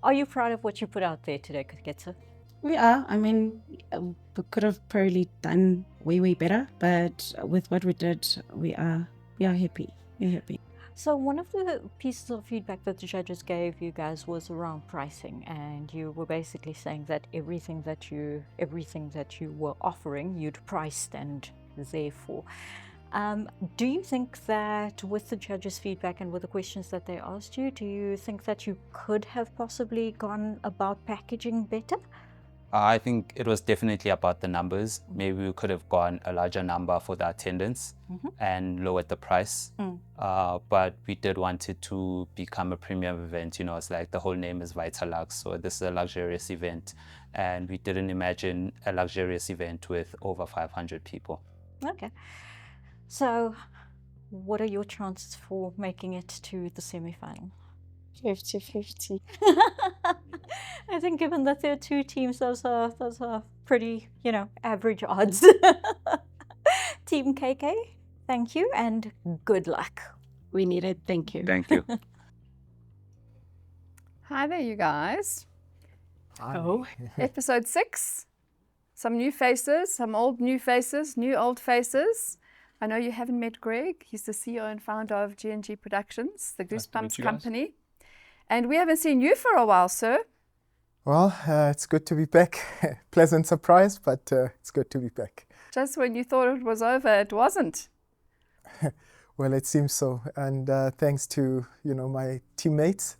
Are you proud of what you put out there today, Koketsa?
We are. I mean, we could have probably done way better, but with what we did, we are happy. We're happy.
So one of the pieces of feedback that the judges gave you guys was around pricing, and you were basically saying that everything that you were offering, you'd priced and therefore. Do you think that with the judges' feedback and with the questions that they asked you, do you think that you could have possibly gone about packaging better?
I think it was definitely about the numbers. Maybe we could have gone a larger number for the attendance and lowered the price. But we did want it to become a premium event. You know, it's like the whole name is Vitalux, so this is a luxurious event. And we didn't imagine a luxurious event with over 500 people.
Okay. So what are your chances for making it to the semi-final?
50-50.
I think given that there are two teams, those are pretty, you know, average odds. Team KK, thank you and good luck.
We need it. Thank you.
Thank you.
Hi there, you guys.
Hi.
Episode 6. Some new faces, some old new faces, new old faces. I know you haven't met Greg. He's the CEO and founder of G&G Productions, the Goosebumps company. And we haven't seen you for a while, sir.
Well, it's good to be back. Pleasant surprise, but it's good to be back.
Just when you thought it was over, it wasn't.
Well, it seems so. And thanks to, you know, my teammates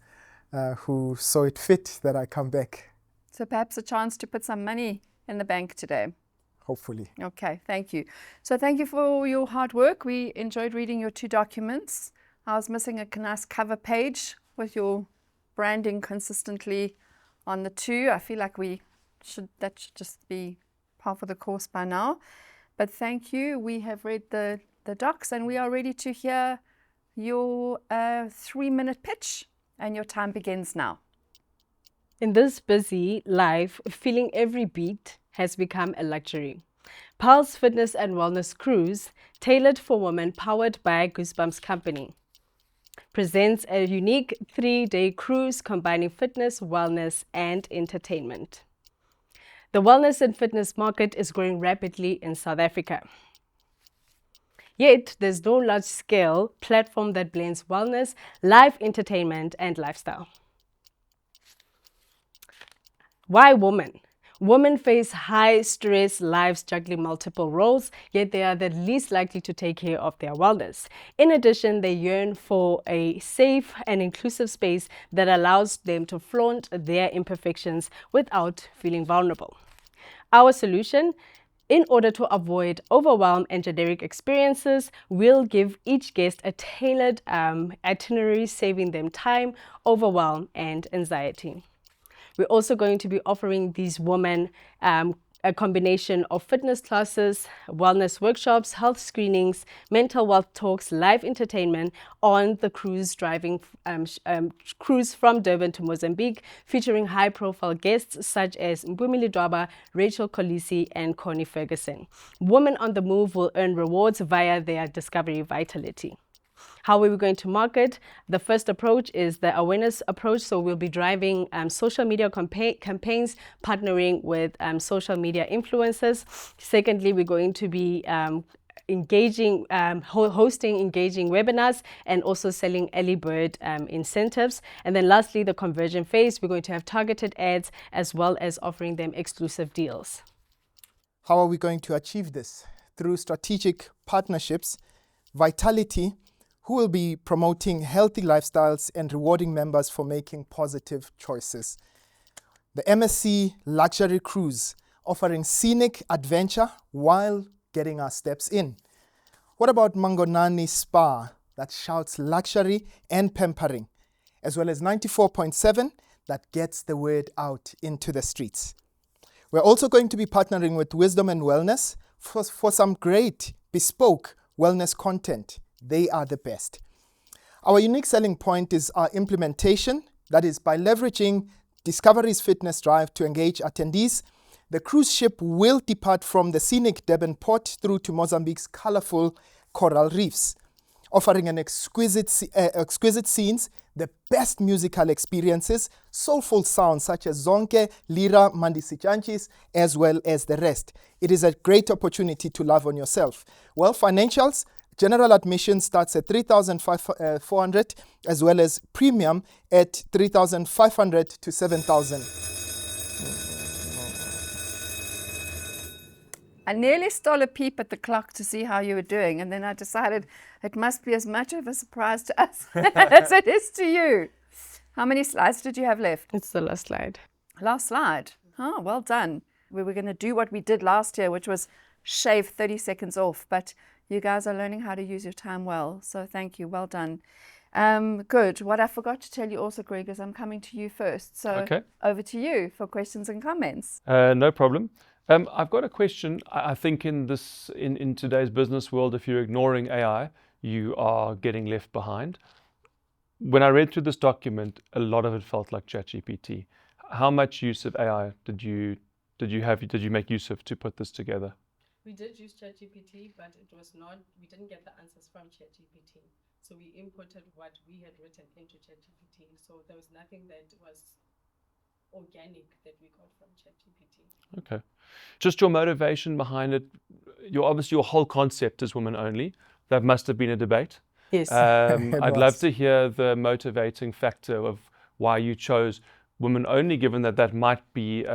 who saw it fit that I come back.
So perhaps a chance to put some money in the bank today.
Hopefully.
Okay, thank you. So thank you for your hard work. We enjoyed reading your 2 documents. I was missing a nice cover page with your branding consistently on the 2. I feel like that should just be part of the course by now. But thank you. We have read the docs and we are ready to hear your 3-minute pitch, and your time begins now.
In this busy life, feeling every beat has become a luxury. Pulse Fitness and Wellness Cruise, tailored for women, powered by Goosebumps Company, presents a unique 3-day cruise combining fitness, wellness, and entertainment. The wellness and fitness market is growing rapidly in South Africa. Yet, there's no large-scale platform that blends wellness, live entertainment, and lifestyle. Why women? Women face high-stress lives juggling multiple roles, yet they are the least likely to take care of their wellness. In addition, they yearn for a safe and inclusive space that allows them to flaunt their imperfections without feeling vulnerable. Our solution? In order to avoid overwhelm and generic experiences, we'll give each guest a tailored itinerary, saving them time, overwhelm, and anxiety. We're also going to be offering these women a combination of fitness classes, wellness workshops, health screenings, mental wealth talks, live entertainment on the cruise from Durban to Mozambique, featuring high-profile guests such as Mpumi Lidwaba, Rachel Kolisi, and Connie Ferguson. Women on the move will earn rewards via their Discovery Vitality. How are we going to market? The first approach is the awareness approach. So we'll be driving social media campaigns, partnering with social media influencers. Secondly, we're going to be hosting engaging webinars and also selling early bird incentives. And then lastly, the conversion phase, we're going to have targeted ads as well as offering them exclusive deals.
How are we going to achieve this? Through strategic partnerships, Vitality, who will be promoting healthy lifestyles and rewarding members for making positive choices. The MSC Luxury Cruise, offering scenic adventure while getting our steps in. What about Mangonani Spa, that shouts luxury and pampering, as well as 94.7 that gets the word out into the streets. We're also going to be partnering with Wisdom and Wellness for some great bespoke wellness content. They are the best. Our unique selling point is our implementation, that is by leveraging Discovery's fitness drive to engage attendees. The cruise ship will depart from the scenic Durban port through to Mozambique's colorful coral reefs, offering an exquisite scenes, the best musical experiences, soulful sounds such as Zonke, Lira, Mandisichanchis, as well as the rest. It is a great opportunity to love on yourself. Well, financials, general admission starts at 3,400 as well as premium at 3,500 to 7,000.
I nearly stole a peep at the clock to see how you were doing, and then I decided it must be as much of a surprise to us as it is to you. How many slides did you have left?
It's the last slide.
Last slide. Oh, well done. We were going to do what we did last year, which was shave 30 seconds off, but you guys are learning how to use your time well, so thank you. Well done. Good. What I forgot to tell you also, Greg, is I'm coming to you first. So
okay.
Over to you for questions and comments.
No problem. I've got a question. I think in today's business world, if you're ignoring AI, you are getting left behind. When I read through this document, a lot of it felt like ChatGPT. How much use of AI did you make use of to put this together?
We did use ChatGPT, but we didn't get the answers from ChatGPT. So we inputted what we had written into ChatGPT. So there was nothing that was organic that we got from ChatGPT.
Okay. Just your motivation behind it. Your whole concept is women only. That must have been a debate.
Yes.
I'd love to hear the motivating factor of why you chose women only, given that might be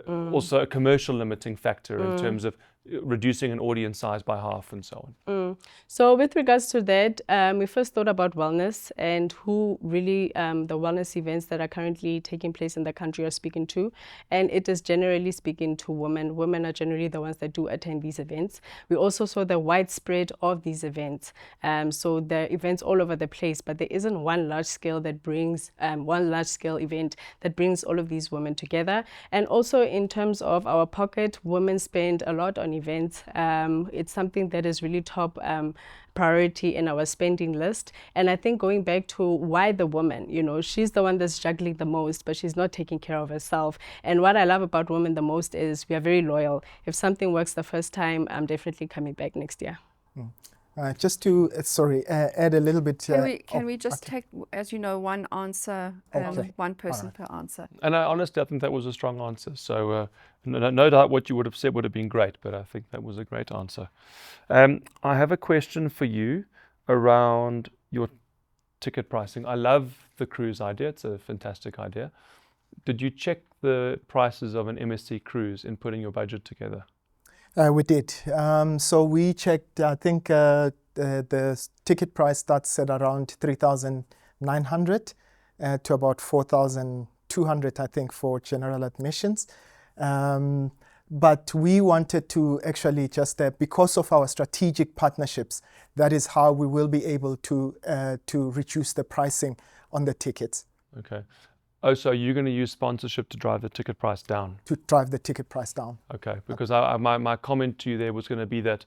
also a commercial limiting factor in terms of reducing an audience size by half and so on.
So with regards to that, we first thought about wellness and who really the wellness events that are currently taking place in the country are speaking to. And it is generally speaking to women. Women are generally the ones that do attend these events. We also saw the widespread of these events. So there are events all over the place, but there isn't one large scale event that brings all of these women together. And also in terms of our pocket, women spend a lot on events. It's something that is really top priority in our spending list. And I think going back to why the woman, she's the one that's juggling the most, but she's not taking care of herself. And what I love about women the most is we are very loyal. If something works the first time, I'm definitely coming back next year.
Just to, add a little bit.
Can we just take, as you know, one answer, one person per answer?
And honestly, I think that was a strong answer. So no doubt what you would have said would have been great, but I think that was a great answer. I have a question for you around your ticket pricing. I love the cruise idea. It's a fantastic idea. Did you check the prices of an MSC cruise in putting your budget together?
We did. So we checked, I think the ticket price starts at around 3,900 to about 4,200, I think, for general admissions. But we wanted to actually just, because of our strategic partnerships, that is how we will be able to reduce the pricing on the tickets.
Okay. Oh, so you're going to use sponsorship to drive the ticket price down?
To drive the ticket price down.
Okay, because my comment to you there was going to be that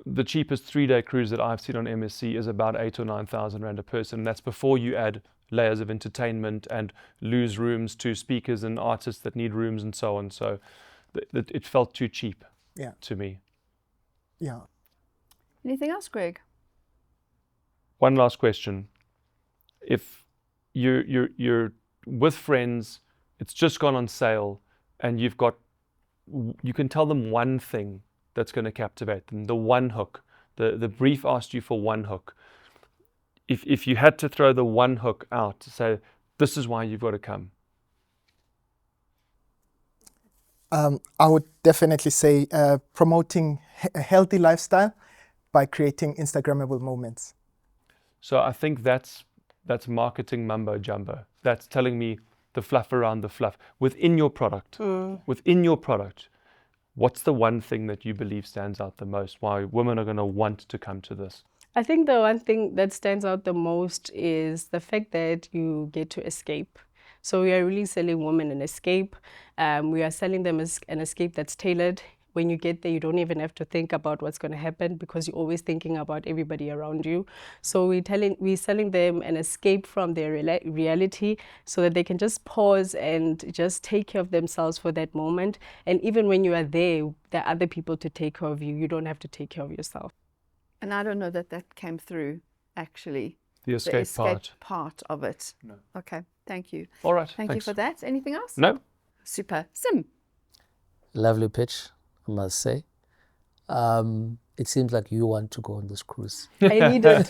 the cheapest 3-day cruise that I've seen on MSC is about 8,000 or 9,000 rand a person. And that's before you add layers of entertainment and lose rooms to speakers and artists that need rooms and so on. So it felt too cheap to me.
Yeah.
Anything else, Greg?
One last question. If you're with friends, it's just gone on sale, and you can tell them one thing that's going to captivate them, the one hook. The brief asked you for one hook. If you had to throw the one hook out to say, this is why you've got to come.
I would definitely say promoting a healthy lifestyle by creating Instagrammable moments.
So I think that's marketing mumbo jumbo. That's telling me the fluff around the fluff. Within your product, what's the one thing that you believe stands out the most? Why women are going to want to come to this?
I think the one thing that stands out the most is the fact that you get to escape. So we are really selling women an escape. We are selling them an escape that's tailored. When you get there, you don't even have to think about what's going to happen because you're always thinking about everybody around you. So we're selling them an escape from their reality so that they can just pause and just take care of themselves for that moment. And even when you are there are other people to take care of you. You don't have to take care of yourself.
And I don't know that came through, actually.
The escape
part of it.
No.
Okay, thank you.
All right,
Thank you for that. Anything else?
No.
Super. Sim.
Lovely pitch, I must say. It seems like you want to go on this cruise.
I need it.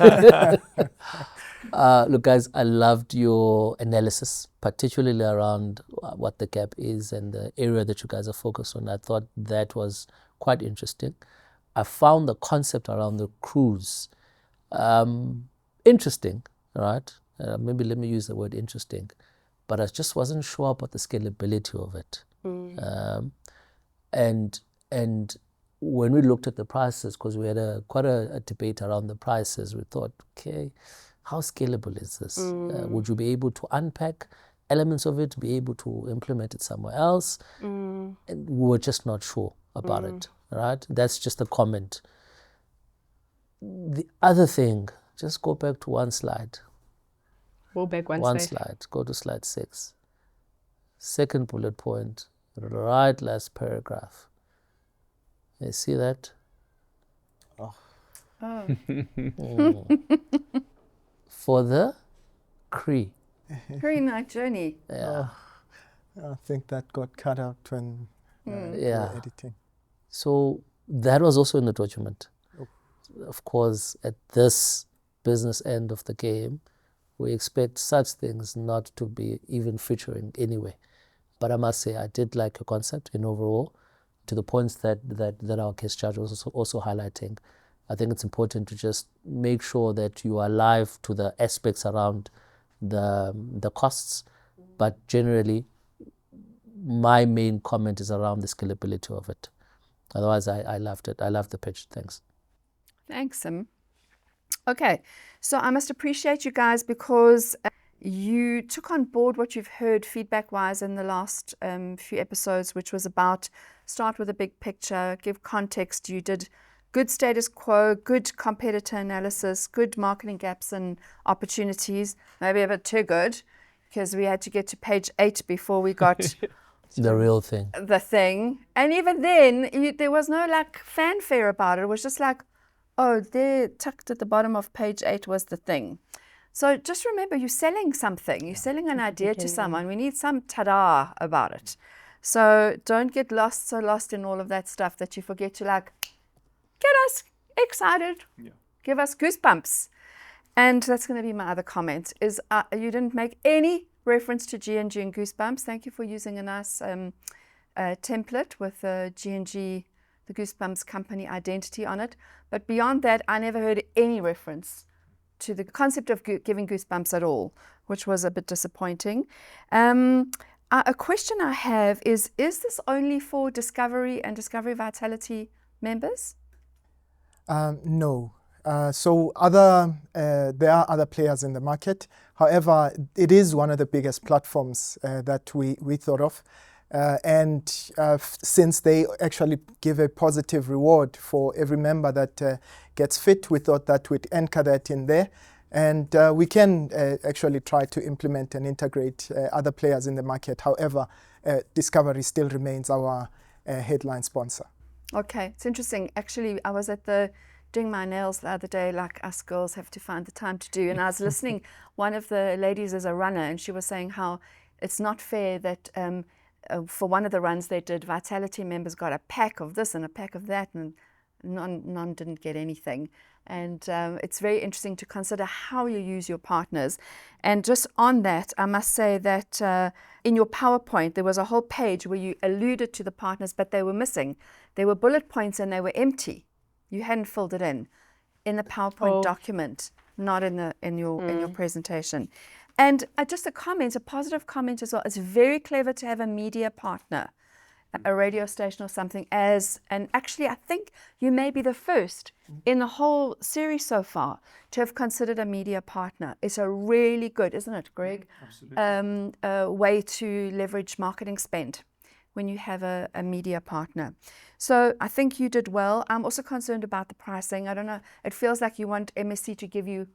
Look, guys, I loved your analysis, particularly around what the gap is and the area that you guys are focused on. I thought that was quite interesting. I found the concept around the cruise interesting, right? Maybe let me use the word interesting, but I just wasn't sure about the scalability of it. And when we looked at the prices, because we had quite a debate around the prices, we thought, okay, how scalable is this? Would you be able to unpack elements of it, be able to implement it somewhere else? And we were just not sure about it, right? That's just a comment. The other thing, just go back to one slide.
Go back one
slide. Go to slide 6. Second bullet point, right last paragraph. You see that?
Oh.
For the Cree.
Very nice journey.
Yeah.
I think that got cut out when editing.
So that was also in the document. Of course, at this business end of the game, we expect such things not to be even featuring anyway. But I must say, I did like your concept in overall, to the points that our guest judge was also highlighting. I think it's important to just make sure that you are alive to the aspects around the costs. But generally, my main comment is around the scalability of it. Otherwise, I loved it. I loved the pitch. Thanks.
Thanks, Sim. Okay, so I must appreciate you guys because you took on board what you've heard feedback-wise in the last few episodes, which was about start with a big picture, give context. You did good status quo, good competitor analysis, good marketing gaps and opportunities, maybe a bit too good because we had to get to page 8 before we got
the real thing.
The thing. And even then, there was no like fanfare about it. It was just like, Oh, there, tucked at the bottom of page 8 was the thing. So just remember, you're selling something. You're selling an idea to someone. We need some ta-da about it. So don't get so lost in all of that stuff that you forget to like, get us excited. Yeah. Give us goosebumps. And that's going to be my other comment, is you didn't make any reference to G&G and Goosebumps. Thank you for using a nice template with G&G, the Goosebumps company identity on it. But beyond that, I never heard any reference to the concept of giving goosebumps at all, which was a bit disappointing. A question I have is this only for Discovery and Discovery Vitality members?
No. So there are other players in the market. However, it is one of the biggest platforms that we thought of. And since they actually give a positive reward for every member that gets fit, we thought that we'd anchor that in there. And we can actually try to implement and integrate other players in the market. However, Discovery still remains our headline sponsor.
Okay, it's interesting. Actually, I was at doing my nails the other day, like us girls have to find the time to do. And I was listening, one of the ladies is a runner, and she was saying how it's not fair that for one of the runs they did, Vitality members got a pack of this and a pack of that, and none didn't get anything. And it's very interesting to consider how you use your partners. And just on that, I must say that in your PowerPoint, there was a whole page where you alluded to the partners, but they were missing. They were bullet points and they were empty. You hadn't filled it in the PowerPoint document, not in your presentation. And just a positive comment as well. It's very clever to have a media partner, a radio station or something and actually I think you may be the first in the whole series so far to have considered a media partner. It's a really good, isn't it, Greg? Absolutely. Way to leverage marketing spend when you have a media partner. So I think you did well. I'm also concerned about the pricing. I don't know, it feels like you want MSC to give you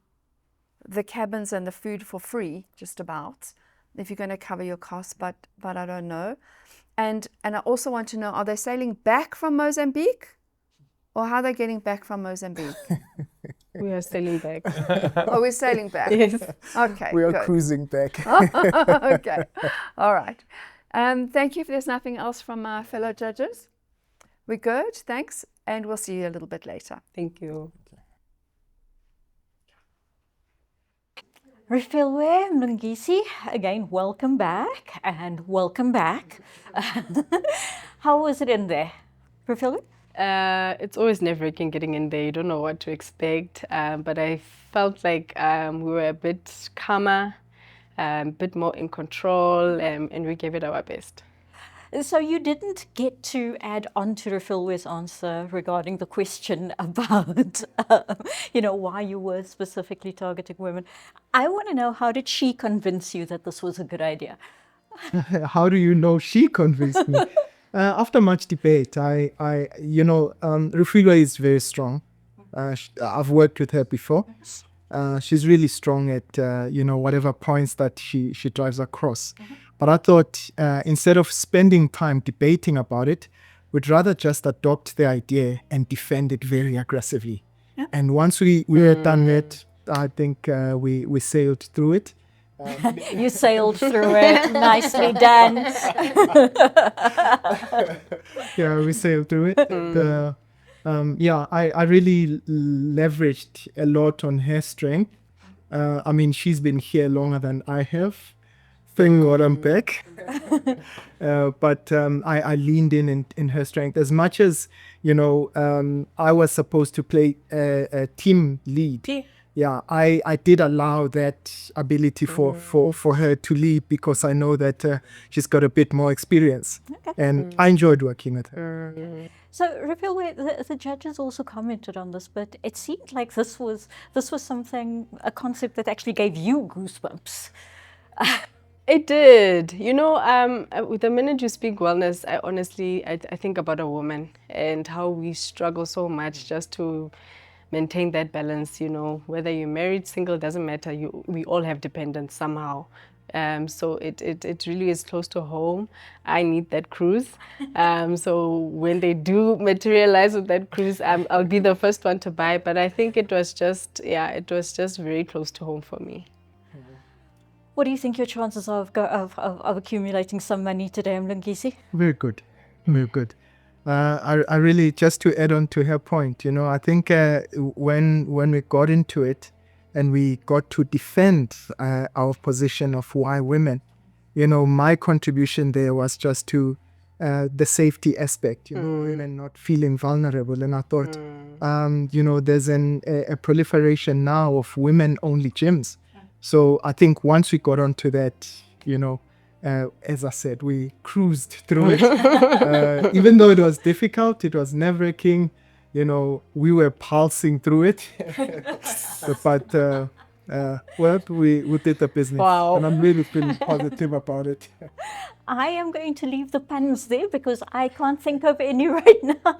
the cabins and the food for free, just about, if you're going to cover your costs, but I don't know. And I also want to know, are they sailing back from Mozambique? Or how are they getting back from Mozambique?
We are sailing back.
Oh, we're sailing back?
Yes.
Okay,
we are
good.
cruising back.
Okay, all right. Thank you. If there's nothing else from my fellow judges, we're good, thanks, and we'll see you a little bit later.
Thank you.
Refilwe Mlungisi, again, welcome back and welcome back. How was it in there, Refilwe?
It's always nerve-wracking getting in there. You don't know what to expect, but I felt like we were a bit calmer, a bit more in control, and we gave it our best.
So you didn't get to add on to Refilwe's answer regarding the question about, why you were specifically targeting women. I want to know, how did she convince you that this was a good idea?
How do you know she convinced me? After much debate, Refilwe is very strong. I've worked with her before. She's really strong at, whatever points that she drives across. But I thought instead of spending time debating about it, we'd rather just adopt the idea and defend it very aggressively. Yeah. And once we were done it, I think we sailed through it.
You sailed through it. Nicely done.
Yeah, we sailed through it. I really leveraged a lot on her strength. She's been here longer than I have. Thank God I'm back. But I leaned in her strength. As much as, I was supposed to play a team lead. Yeah, I did allow that ability for her to lead because I know that she's got a bit more experience. Okay. And I enjoyed working with her.
So, Refilwe, the judges also commented on this, but it seemed like this was a concept that actually gave you goosebumps.
It did. The minute you speak wellness, I think about a woman and how we struggle so much just to maintain that balance. Whether you're married, single, doesn't matter. We all have dependents somehow. so it really is close to home. I need that cruise. So when they do materialize with that cruise, I'll be the first one to buy. But I think it was just very close to home for me.
What do you think your chances are of accumulating some money today, Mlungisi?
Very good, very good. I really, just to add on to her point, you know, I think when we got into it and we got to defend our position of why women, you know, my contribution there was just to the safety aspect, you know, women not feeling vulnerable. And I thought, you know, there's a proliferation now of women-only gyms. So I think once we got onto that, you know, as I said, we cruised through it. Even though it was difficult, it was nerve-wracking, you know, we were pulsing through it. But well, we did the business.
Wow.
And I'm really feeling positive about it.
I am going to leave the puns there because I can't think of any right now.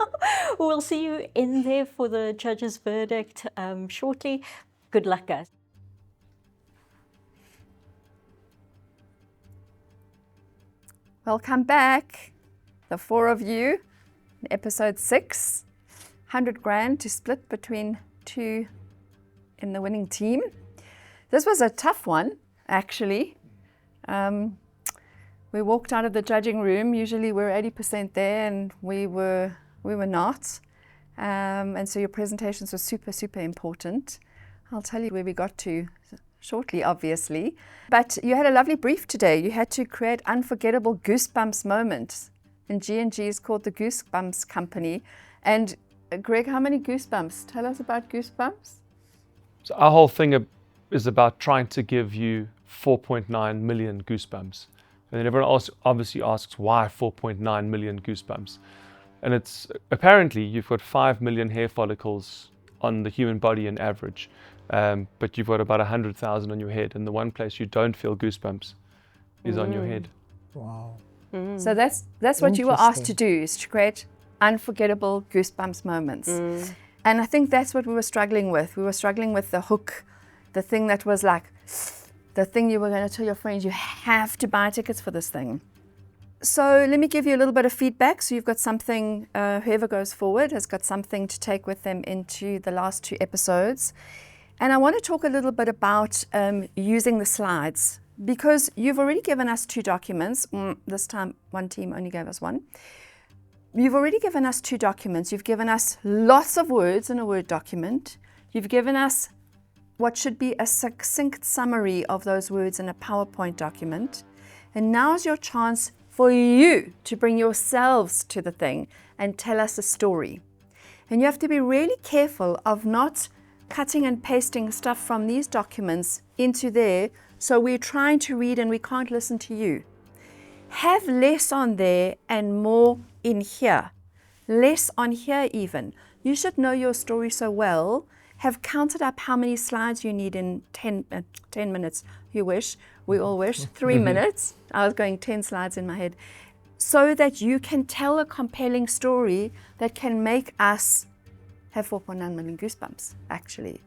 We'll see you in there for the judge's verdict shortly. Good luck, guys.
Welcome back, the four of you, episode 6, 100 grand to split between 2 in the winning team. This was a tough one, actually. We walked out of the judging room. Usually we're 80% there, and we were not. And so your presentations were super, super important. I'll tell you where we got to shortly, obviously. But you had a lovely brief today. You had to create unforgettable goosebumps moments. And G&G is called the Goosebumps Company. And Greg, how many goosebumps? Tell us about goosebumps.
So our whole thing is about trying to give you 4.9 million goosebumps. And then everyone else obviously asks, why 4.9 million goosebumps? And it's apparently you've got 5 million hair follicles on the human body in average. But you've got about 100,000 on your head, and the one place you don't feel goosebumps is on your head.
Wow.
So that's what you were asked to do, is to create unforgettable goosebumps moments. And I think that's what we were struggling with. We were struggling with the hook, the thing that was like, the thing you were going to tell your friends, you have to buy tickets for this thing. So let me give you a little bit of feedback. So you've got something, whoever goes forward has got something to take with them into the last 2 episodes. And I want to talk a little bit about using the slides, because you've already given us 2 documents. This time, one team only gave us 1. You've already given us 2 documents. You've given us lots of words in a Word document. You've given us what should be a succinct summary of those words in a PowerPoint document. And now's your chance for you to bring yourselves to the thing and tell us a story. And you have to be really careful of not cutting and pasting stuff from these documents into there, so we're trying to read and we can't listen to you. Have less on there and more in here. Less on here even. You should know your story so well, have counted up how many slides you need in 10 minutes. You wish, we all wish, 3 minutes. I was going 10 slides in my head. So that you can tell a compelling story that can make us have 4.9 million goosebumps, actually.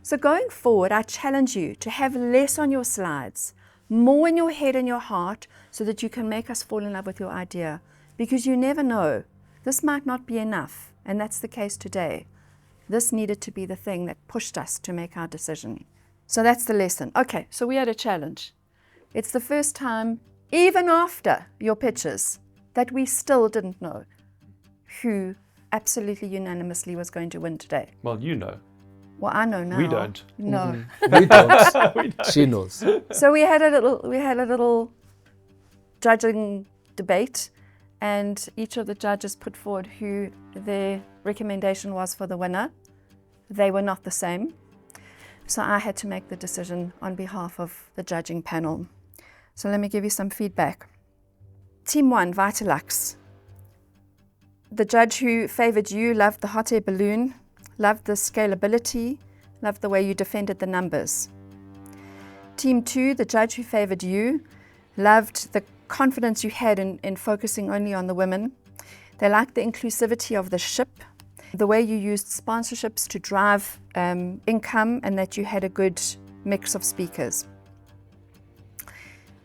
So going forward, I challenge you to have less on your slides, more in your head and your heart, so that you can make us fall in love with your idea. Because you never know. This might not be enough, and that's the case today. This needed to be the thing that pushed us to make our decision. So that's the lesson. Okay, so we had a challenge. It's the first time, even after your pitches, that we still didn't know who absolutely unanimously was going to win today.
Well, you know.
Well, I know now.
We don't.
No.
We don't. She knows.
So we had a little judging debate, and each of the judges put forward who their recommendation was for the winner. They were not the same. So I had to make the decision on behalf of the judging panel. So let me give you some feedback. Team 1, Vitalux. The judge who favored you loved the hot air balloon, loved the scalability, loved the way you defended the numbers. Team 2, the judge who favored you, loved the confidence you had in focusing only on the women. They liked the inclusivity of the ship, the way you used sponsorships to drive income, and that you had a good mix of speakers.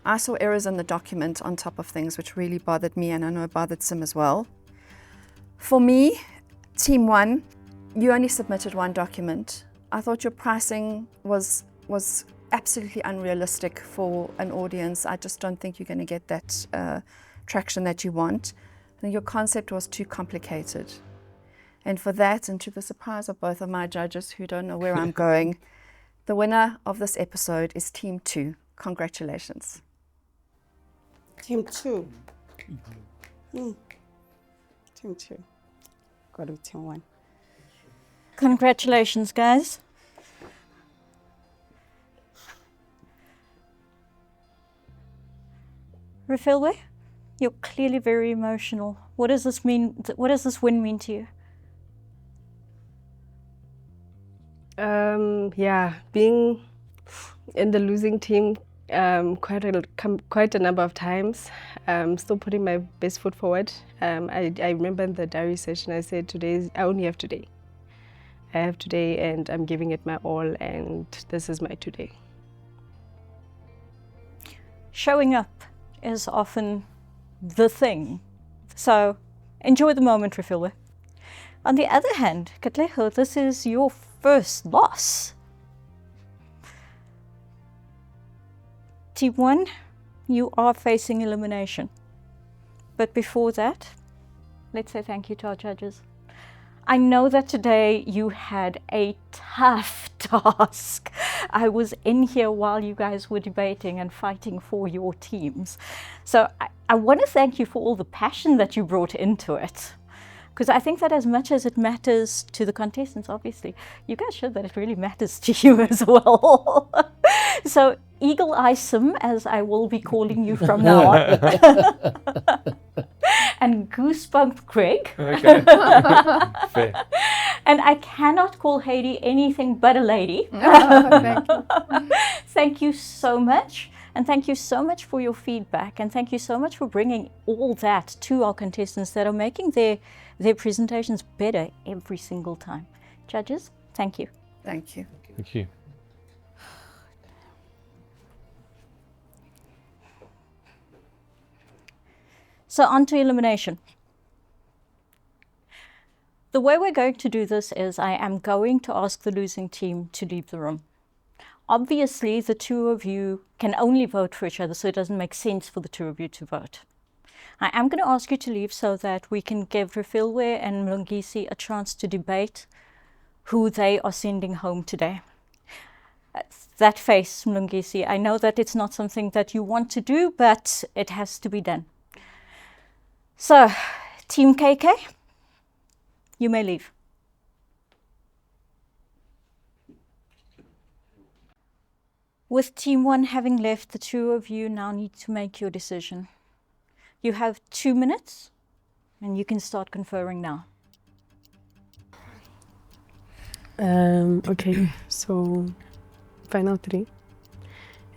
I saw errors in the document on top of things which really bothered me, and I know it bothered Sim as well. For me, Team 1, you only submitted one document. I thought your pricing was absolutely unrealistic for an audience. I just don't think you're going to get that traction that you want. I think your concept was too complicated. And for that, and to the surprise of both of my judges who don't know where I'm going, the winner of this episode is Team 2. Congratulations.
Team 2. Team 2. Got to be Team 1.
Congratulations, guys. Refilwe, you're clearly very emotional. What does this mean? What does this win mean to you?
Yeah, being in the losing team quite a number of times, still putting my best foot forward. I remember in the diary session I said I only have today. I have today and I'm giving it my all, and this is my today.
Showing up is often the thing. So enjoy the moment, Refilwe. On the other hand, Katlego, this is your first loss. Team 1, you are facing elimination. But before that, let's say thank you to our judges. I know that today you had a tough task. I was in here while you guys were debating and fighting for your teams. So I want to thank you for all the passion that you brought into it. Because I think that as much as it matters to the contestants, obviously, you guys showed that it really matters to you as well. So Eagle Eye Sim, as I will be calling you from now on. And Goosebump Greg.
Okay. Fair.
And I cannot call Heidi anything but a lady.
Thank you.
Thank you so much. And thank you so much for your feedback. And thank you so much for bringing all that to our contestants that are making their presentations better every single time. Judges, thank you.
Thank you.
Thank you.
So on to elimination. The way we're going to do this is I am going to ask the losing team to leave the room. Obviously, the two of you can only vote for each other, so it doesn't make sense for the two of you to vote. I am going to ask you to leave so that we can give Refilwe and Mlungisi a chance to debate who they are sending home today. That face, Mlungisi, I know that it's not something that you want to do, but it has to be done. So, Team KK, you may leave. With Team 1 having left, the two of you now need to make your decision. You have 2 minutes, and you can start conferring now.
Okay, so final 3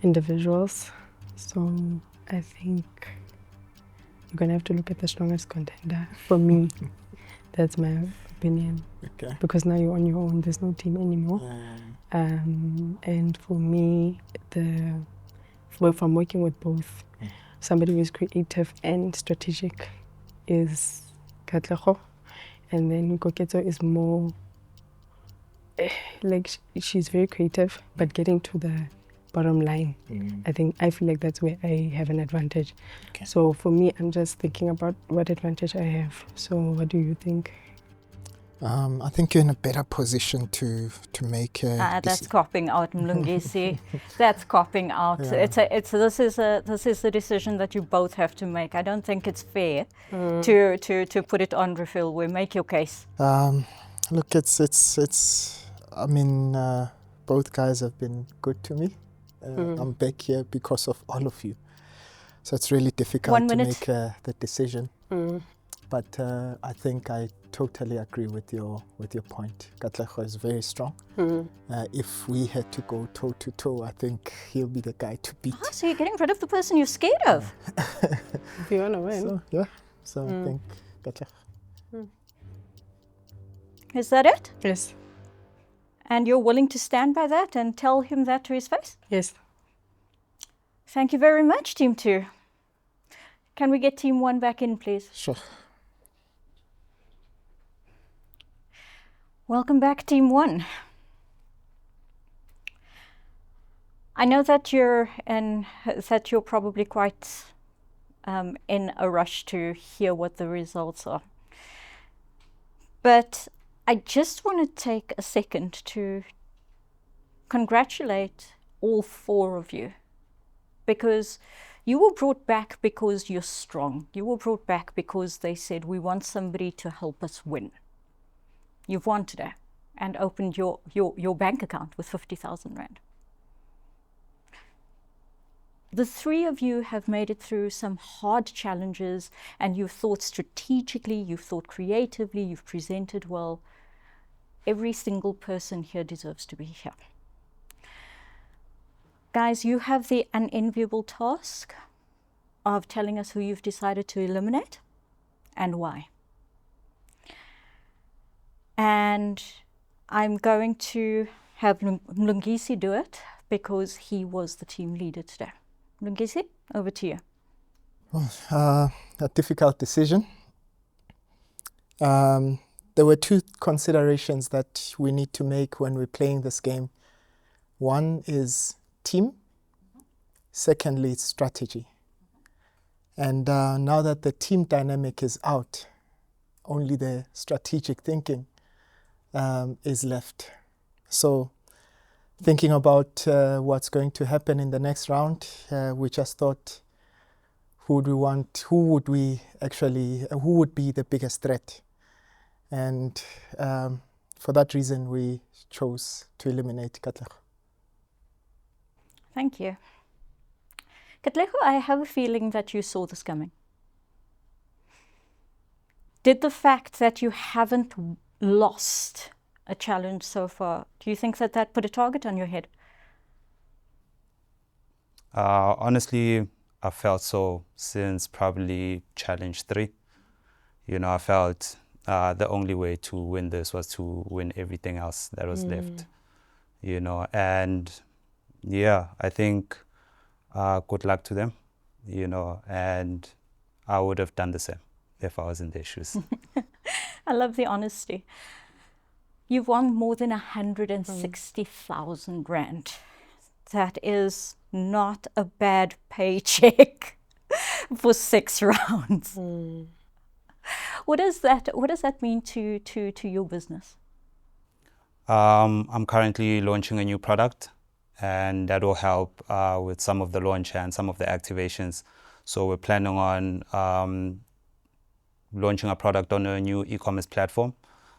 individuals. So I think you're gonna have to look at the strongest contender. For me, that's my opinion.
Okay.
Because now you're on your own, there's no team anymore. And for me, if I'm working with both, somebody who is creative and strategic is Katlego, and then Koketso is more like she's very creative, but getting to the bottom line. I feel like that's where I have an advantage.
Okay.
So for me, I'm just thinking about what advantage I have. So what do you think?
I think you're in a better position to make a
that's copping out, Mlungisi. That's copping out.
Yeah.
This is the decision that you both have to make. I don't think it's fair to put it on Refilwe. Make your case.
Look, it's. I mean, both guys have been good to me. I'm back here because of all of you, so it's really difficult to make the decision. But I think I totally agree with your point. Katlego is very strong. If we had to go toe to toe, I think he'll be the guy to beat.
So you're getting rid of the person you're scared of.
If you want to win.
So, yeah. So I think Katlego.
Is that it?
Yes.
And you're willing to stand by that and tell him that to his face?
Yes.
Thank you very much, Team 2. Can we get Team 1 back in, please?
Sure.
Welcome back, Team 1. I know that you're probably quite in a rush to hear what the results are. But I just want to take a second to congratulate all 4 of you, because you were brought back because you're strong. You were brought back because they said, we want somebody to help us win. You've won today and opened your bank account with 50,000 Rand. The 3 of you have made it through some hard challenges, and you've thought strategically, you've thought creatively, you've presented well. Every single person here deserves to be here. Guys, you have the unenviable task of telling us who you've decided to eliminate and why. And I'm going to have Mlungisi do it because he was the team leader today. Mlungisi, over to you.
Well, a difficult decision. There were 2 considerations that we need to make when we're playing this game. One is team. Secondly, it's strategy. And now that the team dynamic is out, only the strategic thinking is left. So thinking about what's going to happen in the next round, we just thought, who would be the biggest threat? And for that reason, we chose to eliminate Katlego.
Thank you. Katlego, I have a feeling that you saw this coming. Did the fact that you haven't lost a challenge so far, do you think that put a target on your head?
Honestly, I felt so since probably challenge 3. You know, I felt the only way to win this was to win everything else that was left. You know, and yeah, I think good luck to them, you know, and I would have done the same if I was in their shoes.
I love the honesty. You've won more than 160,000 Rand. That is not a bad paycheck for 6 rounds. What does that mean to your business?
I'm currently launching a new product, and that will help with some of the launch and some of the activations. So we're planning on launching a product on a new e-commerce platform.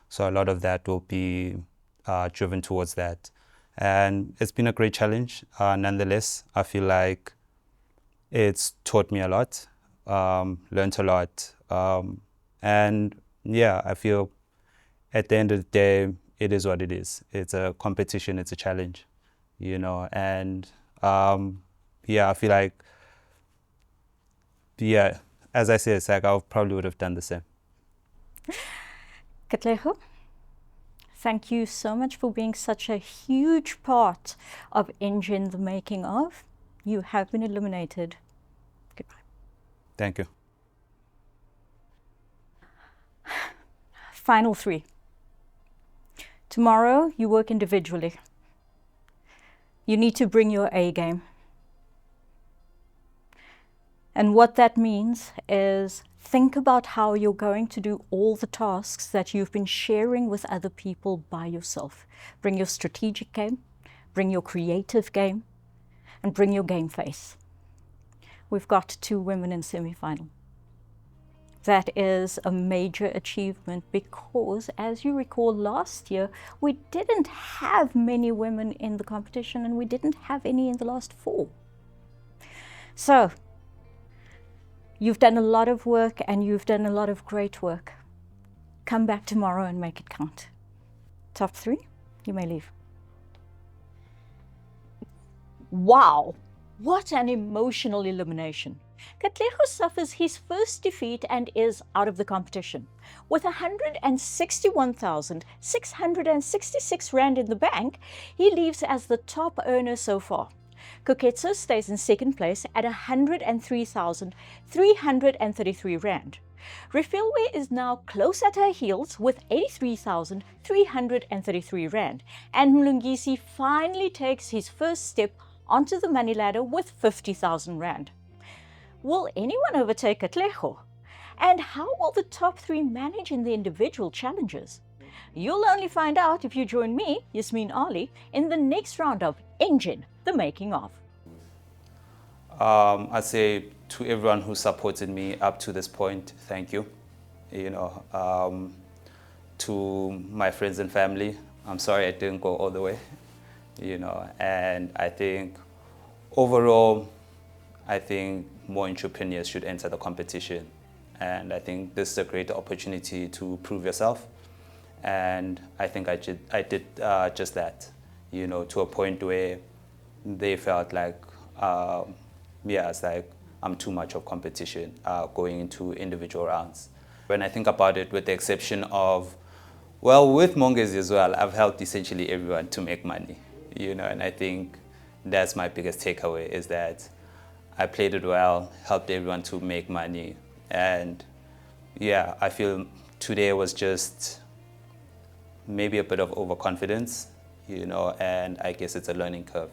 So a lot of that will be driven towards that. And it's been a great challenge. Nonetheless, I feel like it's taught me a lot, learned a lot. And yeah, I feel at the end of the day, it is what it is. It's a competition, it's a challenge, you know, and yeah, I feel like, yeah, as I said, it's like I probably would have done the same.
Katlego, thank you so much for being such a huge part of Engen The Making of. You have been eliminated. Goodbye.
Thank you.
Final 3. Tomorrow, you work individually. You need to bring your A game. And what that means is think about how you're going to do all the tasks that you've been sharing with other people by yourself. Bring your strategic game, bring your creative game, and bring your game face. We've got 2 women in semi-final. That is a major achievement because, as you recall, last year, we didn't have many women in the competition and we didn't have any in the last 4. So, you've done a lot of work and you've done a lot of great work. Come back tomorrow and make it count. Top 3, you may leave. Wow, what an emotional elimination. Katlego suffers his first defeat and is out of the competition. With 161,666 Rand in the bank, he leaves as the top earner so far. Koketso stays in second place at 103,333 Rand. Refilwe is now close at her heels with 83,333 Rand, and Mlungisi finally takes his first step onto the money ladder with 50,000 Rand. Will anyone overtake Katlego? And how will the top 3 manage in the individual challenges? You'll only find out if you join me, Yasmin Ali, in the next round of Engen The Making of.
I'd say to everyone who supported me up to this point, thank you. To my friends and family, I'm sorry I didn't go all the way. And I think overall, I think more entrepreneurs should enter the competition. And I think this is a great opportunity to prove yourself. And I think I did just that, to a point where they felt like, it's like I'm too much of competition going into individual rounds. When I think about it, with the exception of, with Mongezi as well, I've helped essentially everyone to make money, and I think that's my biggest takeaway, is that I played it well, helped everyone to make money, and I feel today was just maybe a bit of overconfidence, and I guess it's a learning curve.